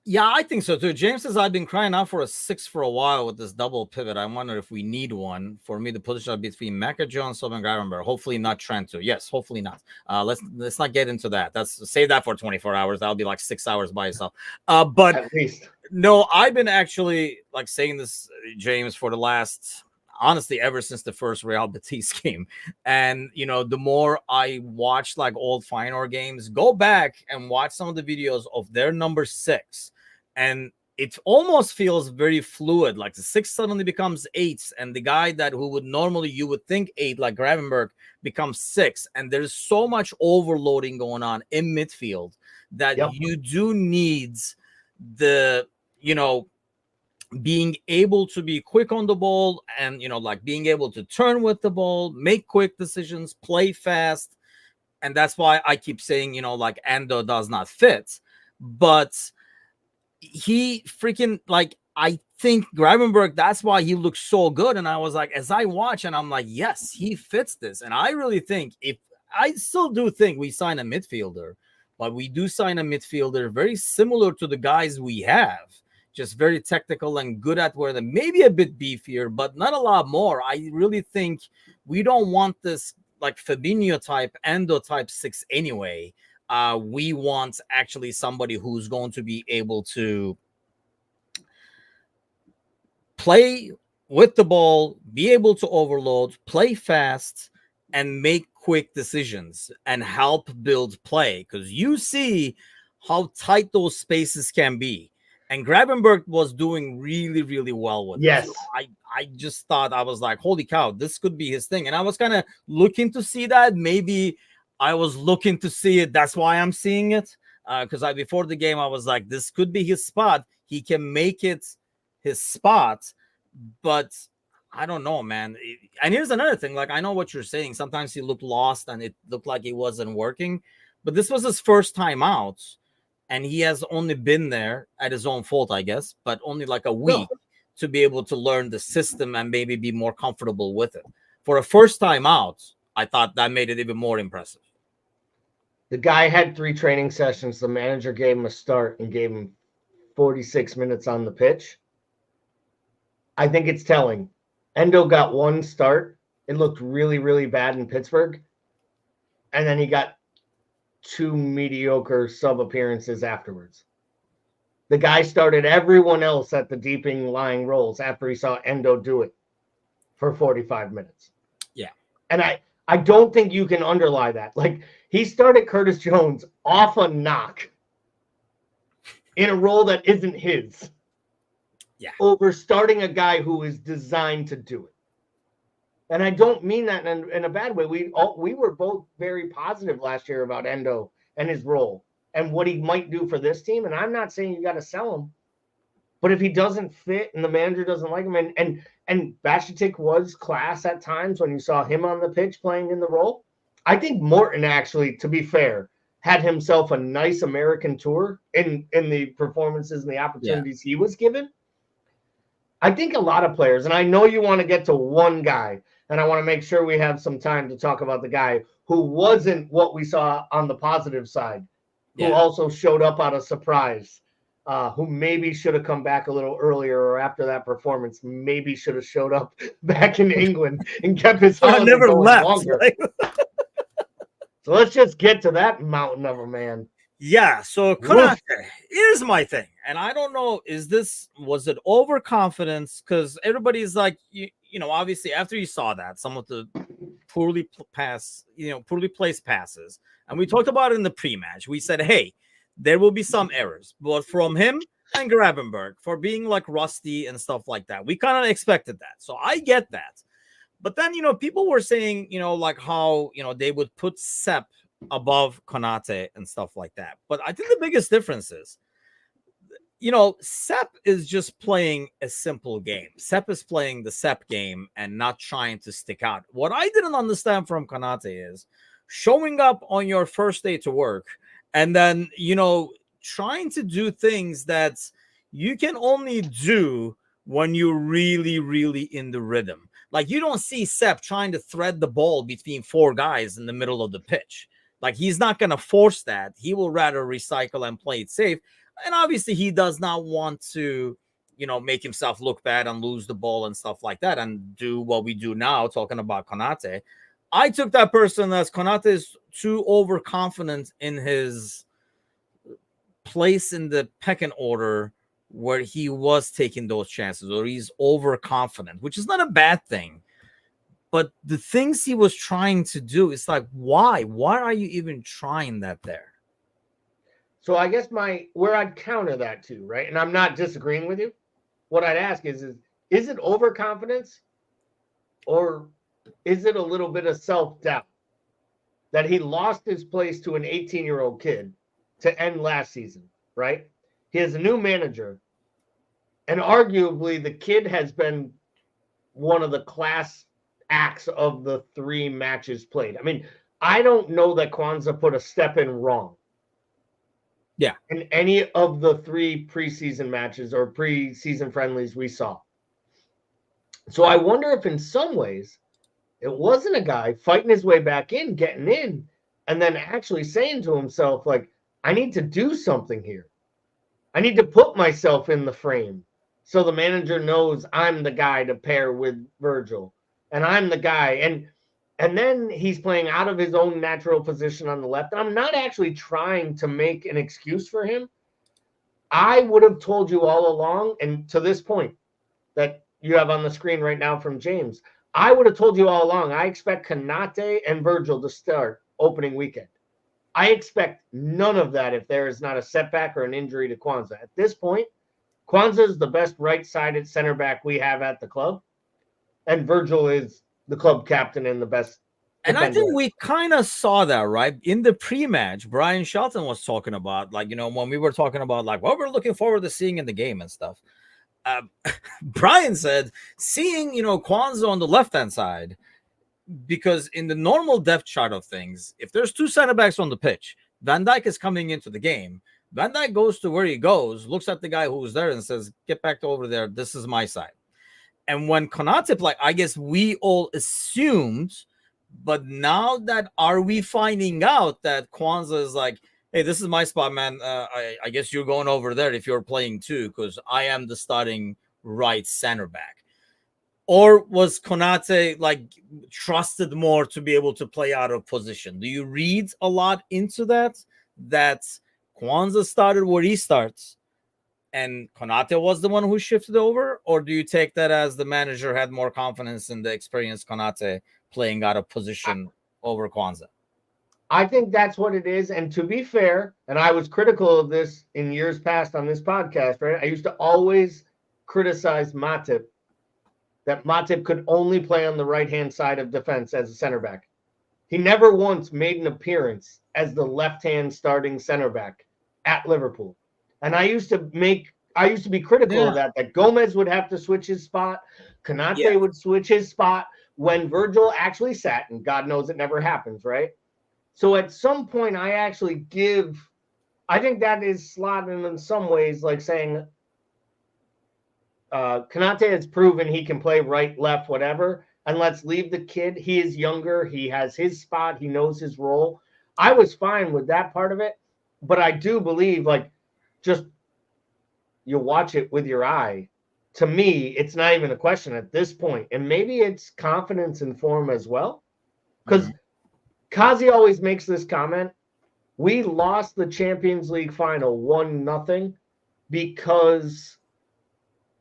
Speaker 1: Yeah, I think so too. James says I've been crying out for a 6 for a while with this double pivot. I wonder if we need one. For me, the position between Mecca Jones, and Gravenberch. Hopefully not Trent too. Yes, hopefully not. Let's not get into that. Save that for 24 hours. That'll be like 6 hours by itself. But
Speaker 2: at least
Speaker 1: no, I've been actually like saying this, James, for the last, honestly, ever since the first Real Betis game. And, you know, the more I watch like old Feyenoord games, go back and watch some of the videos of their number 6. And it almost feels very fluid. Like the 6 suddenly becomes 8. And the guy who would normally, you would think 8, like Gravenberch, becomes 6. And there's so much overloading going on in midfield that you do need the, you know, being able to be quick on the ball and, you know, like being able to turn with the ball, make quick decisions, play fast. And that's why I keep saying, you know, like Endo does not fit, but he freaking, like, I think Gravenberch, that's why he looks so good. And I was like, as I watch and I'm like, yes, he fits this. And I really think I still do think we sign a midfielder, but we do sign a midfielder very similar to the guys we have. Just very technical and good at where they're maybe a bit beefier, but not a lot more. I really think we don't want this like Fabinho type, Endo type 6 anyway. We want actually somebody who's going to be able to play with the ball, be able to overload, play fast, and make quick decisions and help build play. Because you see how tight those spaces can be. And Gravenberch was doing really, really well with it. So I just thought, I was like, holy cow, this could be his thing. And I was kind of looking to see that. Maybe I was looking to see it. That's why I'm seeing it. Because before the game, I was like, this could be his spot. He can make it his spot. But I don't know, man. And here's another thing. Like, I know what you're saying. Sometimes he looked lost and it looked like he wasn't working. But this was his first time out. And he has only been there at his own fault, I guess, but only like a week to be able to learn the system and maybe be more comfortable with it. For a first time out, I thought that made it even more impressive.
Speaker 2: The guy had 3 training sessions. The manager gave him a start and gave him 46 minutes on the pitch. I think it's telling. Endo got 1 start. It looked really, really bad in Pittsburgh. And then he got 2 mediocre sub appearances afterwards. The guy started everyone else at the deeping lying roles after he saw Endo do it for 45 minutes.
Speaker 1: Yeah.
Speaker 2: And I don't think you can underlie that. Like, he started Curtis Jones off a knock in a role that isn't his.
Speaker 1: Yeah.
Speaker 2: Over starting a guy who is designed to do it. And I don't mean that in a bad way. We were both very positive last year about Endo and his role and what he might do for this team. And I'm not saying you got to sell him, but if he doesn't fit and the manager doesn't like him, and Bašić was class at times when you saw him on the pitch playing in the role. I think Morton actually, to be fair, had himself a nice American tour in the performances and the opportunities he was given. I think a lot of players, and I know you want to get to one guy, and I want to make sure we have some time to talk about the guy who wasn't what we saw on the positive side, who
Speaker 1: Yeah.
Speaker 2: also showed up out of surprise, who maybe should have come back a little earlier or after that performance, maybe should have showed up back in England and kept his
Speaker 1: I
Speaker 2: holiday
Speaker 1: never
Speaker 2: going
Speaker 1: left.
Speaker 2: longer.
Speaker 1: Right?
Speaker 2: So let's just get to that mountain of a man.
Speaker 1: Yeah, so
Speaker 2: Woof.
Speaker 1: Konate, here's my thing, and I don't know, was it overconfidence? Because everybody's like, obviously after you saw that, some of the poorly placed passes, and we talked about it in the pre-match. We said, hey, there will be some errors, but from him and Gravenberg for being like rusty and stuff like that, we kind of expected that. So I get that, but then people were saying, like how they would put Sepp above Konate and stuff like that. But I think the biggest difference is, Sepp is just playing a simple game. Sepp is playing the Sepp game and not trying to stick out. What I didn't understand from Konate is showing up on your first day to work and then, trying to do things that you can only do when you're really, really in the rhythm. Like you don't see Sepp trying to thread the ball between four guys in the middle of the pitch. Like he's not going to force that. He will rather recycle and play it safe. And obviously he does not want to, make himself look bad and lose the ball and stuff like that and do what we do now, talking about Konate. I took that person as Konate is too overconfident in his place in the pecking order where he was taking those chances, or he's overconfident, which is not a bad thing. But the things he was trying to do, it's like, why? Why are you even trying that there?
Speaker 2: So I guess where I'd counter that to, right? And I'm not disagreeing with you. What I'd ask is it overconfidence or is it a little bit of self-doubt that he lost his place to an 18-year-old kid to end last season, right? He has a new manager, and arguably the kid has been one of the class acts of the 3 matches played. I mean, I don't know that Kwanzaa put a step in wrong.
Speaker 1: Yeah.
Speaker 2: In any of the 3 preseason matches or preseason friendlies we saw. So I wonder if in some ways it wasn't a guy fighting his way back in, getting in, and then actually saying to himself, like, I need to do something here. I need to put myself in the frame so the manager knows I'm the guy to pair with Virgil. And I'm the guy. And then he's playing out of his own natural position on the left. And I'm not actually trying to make an excuse for him. I would have told you all along, and to this point that you have on the screen right now from James, I would have told you all along, I expect Konate and Virgil to start opening weekend. I expect none of that if there is not a setback or an injury to Kwanzaa. At this point, Kwanzaa is the best right-sided center back we have at the club, and Virgil is the club captain and the best.
Speaker 1: And I think we kind of saw that, right? In the pre-match, Brian Shelton was talking about, like, when we were talking about, like, what we're looking forward to seeing in the game and stuff. Brian said, seeing, Kwanzaa on the left-hand side, because in the normal depth chart of things, if there's 2 center backs on the pitch, Van Dijk is coming into the game. Van Dijk goes to where he goes, looks at the guy who was there and says, get back over there. This is my side. And when Konate played, I guess we all assumed, but now that are we finding out that Kwanzaa is like, hey, this is my spot, man. I guess you're going over there if you're playing too, because I am the starting right center back. Or was Konate like trusted more to be able to play out of position? Do you read a lot into that? That Kwanzaa started where he starts and Konate was the one who shifted over? Or do you take that as the manager had more confidence in the experienced Konate playing out of position over Kwanzaa?
Speaker 2: I think that's what it is. And to be fair, and I was critical of this in years past on this podcast, right? I used to always criticize Matip, that Matip could only play on the right-hand side of defense as a center back. He never once made an appearance as the left-hand starting center back at Liverpool. And I used to be critical of that Gomez would have to switch his spot. Konate would switch his spot when Virgil actually sat, and God knows it never happens, right? So at some point, I think that is slotted in some ways like saying, Konate has proven he can play right, left, whatever. And let's leave the kid. He is younger. He has his spot. He knows his role. I was fine with that part of it. But I do believe, like, just you watch it with your eye. To me, it's not even a question at this point. And maybe it's confidence in form as well. Because Kazi always makes this comment. We lost the Champions League final 1-0 because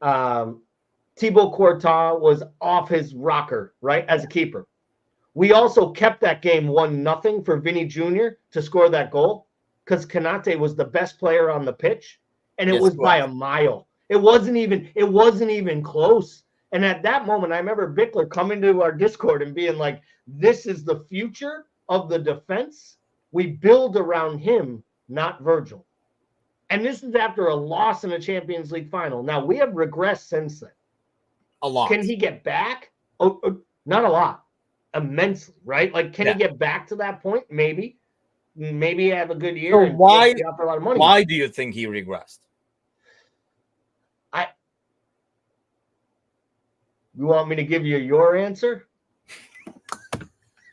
Speaker 2: Thibaut Courtois was off his rocker, right, as a keeper. We also kept that game 1-0 for Vinny Jr. to score that goal because Konate was the best player on the pitch, and it was by a mile. It wasn't even close. And at that moment, I remember Bickler coming to our Discord and being like, this is the future of the defense. We build around him, not Virgil. And this is after a loss in a Champions League final. Now, we have regressed since then.
Speaker 1: A lot.
Speaker 2: Can he get back? Oh, not a lot. Immensely, right? Like, can he get back to that point? Maybe. Maybe have a good year.
Speaker 1: So
Speaker 2: and
Speaker 1: why
Speaker 2: for a lot of money.
Speaker 1: Why do you think he regressed?
Speaker 2: You want me to give you your answer?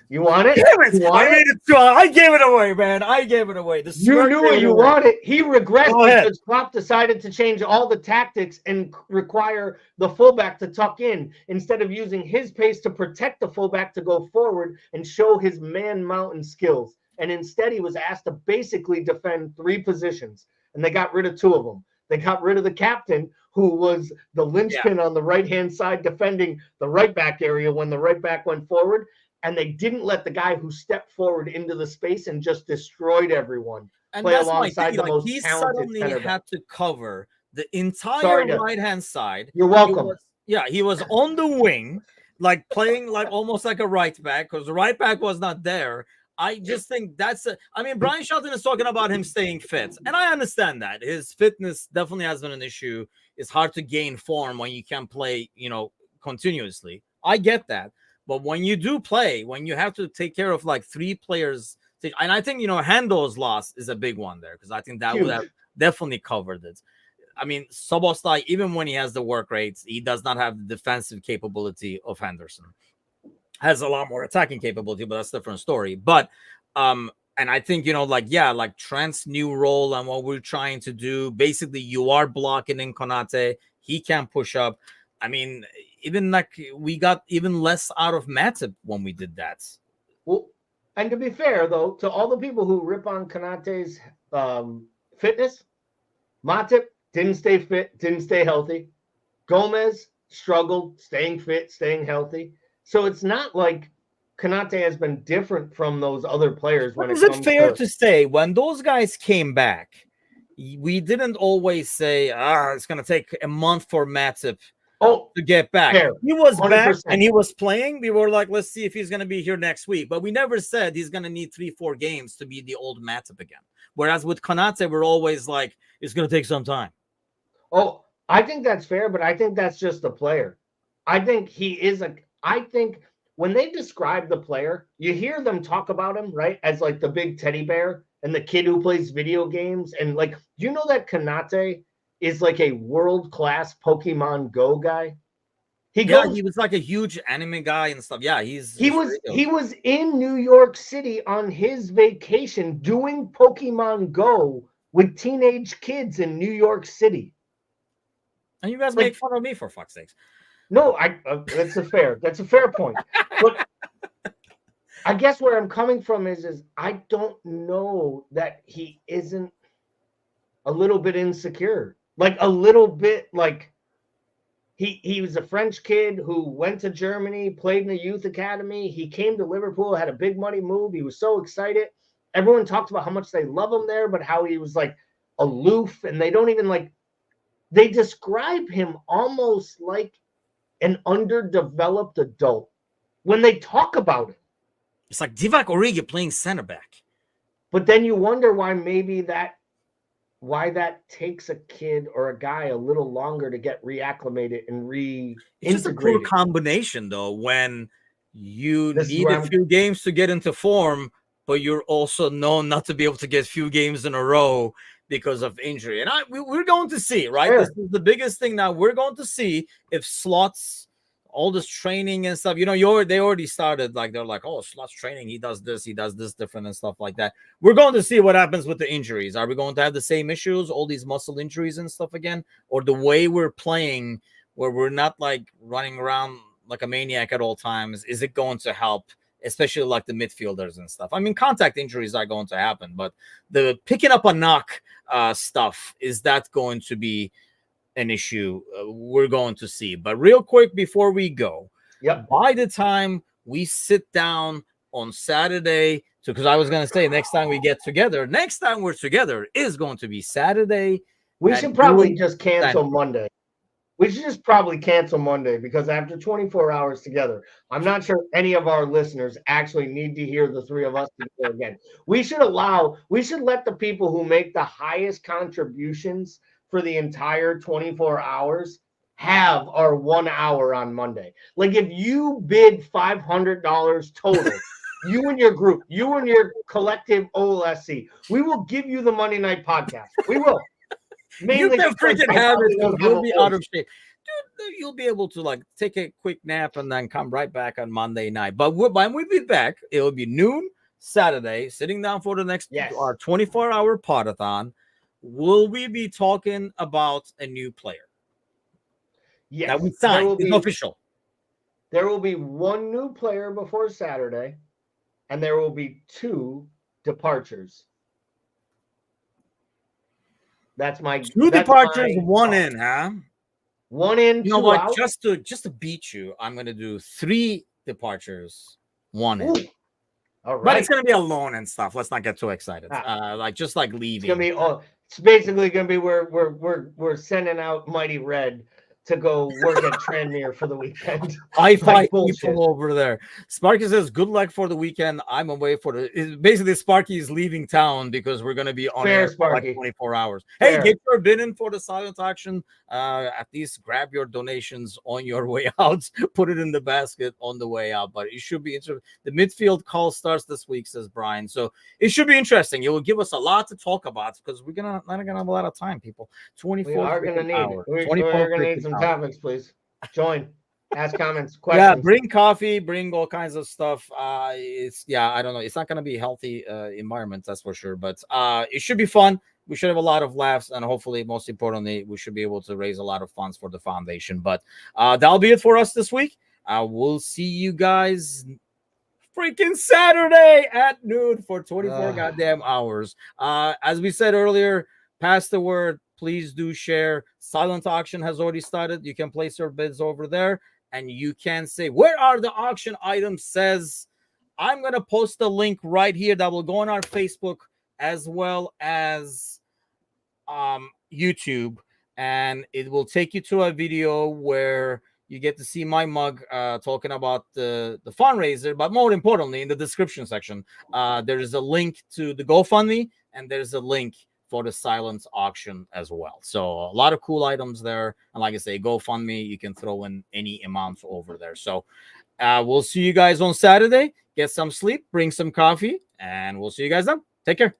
Speaker 2: You want it?
Speaker 1: Damn it!
Speaker 2: Want
Speaker 1: I made it too. I gave it away, man. I gave it away.
Speaker 2: You knew what you wanted. He regressed because Klopp decided to change all the tactics and require the fullback to tuck in instead of using his pace to protect the fullback to go forward and show his man-mountain skills. And instead, he was asked to basically defend 3 positions, and they got rid of 2 of them. They got rid of the captain, who was the linchpin on the right-hand side defending the right-back area when the right-back went forward. And they didn't let the guy who stepped forward into the space and just destroyed everyone
Speaker 1: and
Speaker 2: play
Speaker 1: that's
Speaker 2: alongside the most
Speaker 1: he
Speaker 2: talented
Speaker 1: suddenly
Speaker 2: center
Speaker 1: had
Speaker 2: back.
Speaker 1: to cover the entire right-hand side.
Speaker 2: You're welcome.
Speaker 1: He was on the wing, like playing like almost like a right back because the right back was not there. I just think Brian Shelton is talking about him staying fit, and I understand that his fitness definitely has been an issue. It's hard to gain form when you can't play, continuously. I get that. But when you do play, when you have to take care of like 3 players, and I think, Hando's loss is a big one there because I think that would have definitely covered it. I mean, Szoboszlai, even when he has the work rates, he does not have the defensive capability of Henderson. Has a lot more attacking capability, but that's a different story. But, and I think, like Trent's new role and what we're trying to do, basically you are blocking in Konate. He can't push up. I mean, even like we got even less out of Matip when we did that.
Speaker 2: Well, and to be fair, though, to all the people who rip on Konate's fitness, Matip didn't stay fit, didn't stay healthy. Gomez struggled, staying fit, staying healthy. So it's not like Konate has been different from those other players.
Speaker 1: Is it fair to say when those guys came back, we didn't always say, it's going to take a month for Matip to get back.
Speaker 2: Fair.
Speaker 1: He was
Speaker 2: 100%.
Speaker 1: back and he was playing. We were like, let's see if he's going to be here next week. But we never said he's going to need 3-4 games to be the old Matip again. Whereas with Konate, we're always like, it's going to take some time.
Speaker 2: Oh, I think that's fair, but I think that's just the player. I think I think when they describe the player, you hear them talk about him, right, as like the big teddy bear and the kid who plays video games. And like, do you know that Konate is like a world-class Pokemon Go guy? He
Speaker 1: was like a huge anime guy and stuff. Yeah,
Speaker 2: he was in New York City on his vacation doing Pokemon Go with teenage kids in New York City.
Speaker 1: And you guys make fun of me for fuck's sakes.
Speaker 2: No, that's a fair point. But I guess where I'm coming from is I don't know that he isn't a little bit insecure. Like a little bit like he was a French kid who went to Germany, played in the youth academy. He came to Liverpool, had a big money move. He was so excited. Everyone talks about how much they love him there, but how he was like aloof, and they don't even they describe him almost like an underdeveloped adult when they talk about him.
Speaker 1: It's like Divock Origi playing center back.
Speaker 2: But then you wonder why that takes a kid or a guy a little longer to get reacclimated and reintegrated.
Speaker 1: It's just a poor combination, though, when you need a few games to get into form, but you're also known not to be able to get few games in a row because of injury. And we're going to see, right?
Speaker 2: Sure.
Speaker 1: This is the biggest thing now. We're going to see if slots, all this training and stuff, they already started, like, they're like, oh, slots training, he does this different and stuff like that. We're going to see what happens with the injuries. Are we going to have the same issues, all these muscle injuries and stuff again? Or the way we're playing, where we're not like running around like a maniac at all times, is it going to help, especially like the midfielders and stuff? I mean, contact injuries are going to happen, but the picking up a knock stuff, is that going to be an issue? We're going to see. But real quick before we go, by the time we sit down on Saturday, because I was going to say next time we're together is going to be Saturday.
Speaker 2: We should probably just cancel Monday. We should just probably cancel Monday, because after 24 hours together, I'm not sure any of our listeners actually need to hear the three of us together again. We should let the people who make the highest contributions for the entire 24 hours have our 1 hour on Monday. Like, if you bid $500 total, you and your group, you and your collective OLSC, we will give you the Monday Night Podcast. We will.
Speaker 1: Mainly you can freaking have it. You'll be out of shape. Dude, you'll be able to like take a quick nap and then come right back on Monday night. But when we be back, it will be noon Saturday, sitting down for the next our 24-hour podathon. Will we be talking about a new player?
Speaker 2: Yes.
Speaker 1: That we signed. It's official.
Speaker 2: There will be one new player before Saturday, and there will be 2 departures. That's my
Speaker 1: 2 departures, 1 in, huh?
Speaker 2: 1 in, 2 out.
Speaker 1: Just to beat you, I'm gonna do 3 departures, 1 in.
Speaker 2: All right.
Speaker 1: But it's gonna be alone and stuff. Let's not get too excited. Just like leaving.
Speaker 2: It's gonna be it's basically gonna be we're sending out Mighty Red to go work at Tranmere for the weekend.
Speaker 1: I fight people over there. Sparky says, good luck for the weekend. I'm away for basically Sparky is leaving town because we're going to be on air for like 24 hours. Fair. Hey, get your bid in for the silent auction. At least grab your donations on your way out. Put it in the basket on the way out. But it should be interesting. The midfield call starts this week, says Brian. So it should be interesting. It will give us a lot to talk about because we're not going to have a lot of time, people. 24
Speaker 2: we are going to need
Speaker 1: hours.
Speaker 2: We're going to need some topics, please. Join, ask comments, questions.
Speaker 1: Yeah, bring coffee, bring all kinds of stuff. I don't know. It's not going to be a healthy environment, that's for sure. But it should be fun. We should have a lot of laughs, and hopefully, most importantly, we should be able to raise a lot of funds for the foundation. But that'll be it for us this week. We'll see you guys freaking Saturday at noon for 24 goddamn hours. As we said earlier, pass the word. Please do share. Silent auction has already started. You can place your bids over there, and you can say, where are the auction items? Says, I'm going to post a link right here that will go on our Facebook as well as YouTube, and it will take you to a video where you get to see my mug talking about the fundraiser. But more importantly, in the description section, there is a link to the GoFundMe, and there's a link for the silent auction as well. So a lot of cool items there. And like I say, GoFundMe, you can throw in any amounts over there. So we'll see you guys on Saturday. Get some sleep, bring some coffee, and we'll see you guys then. Take care.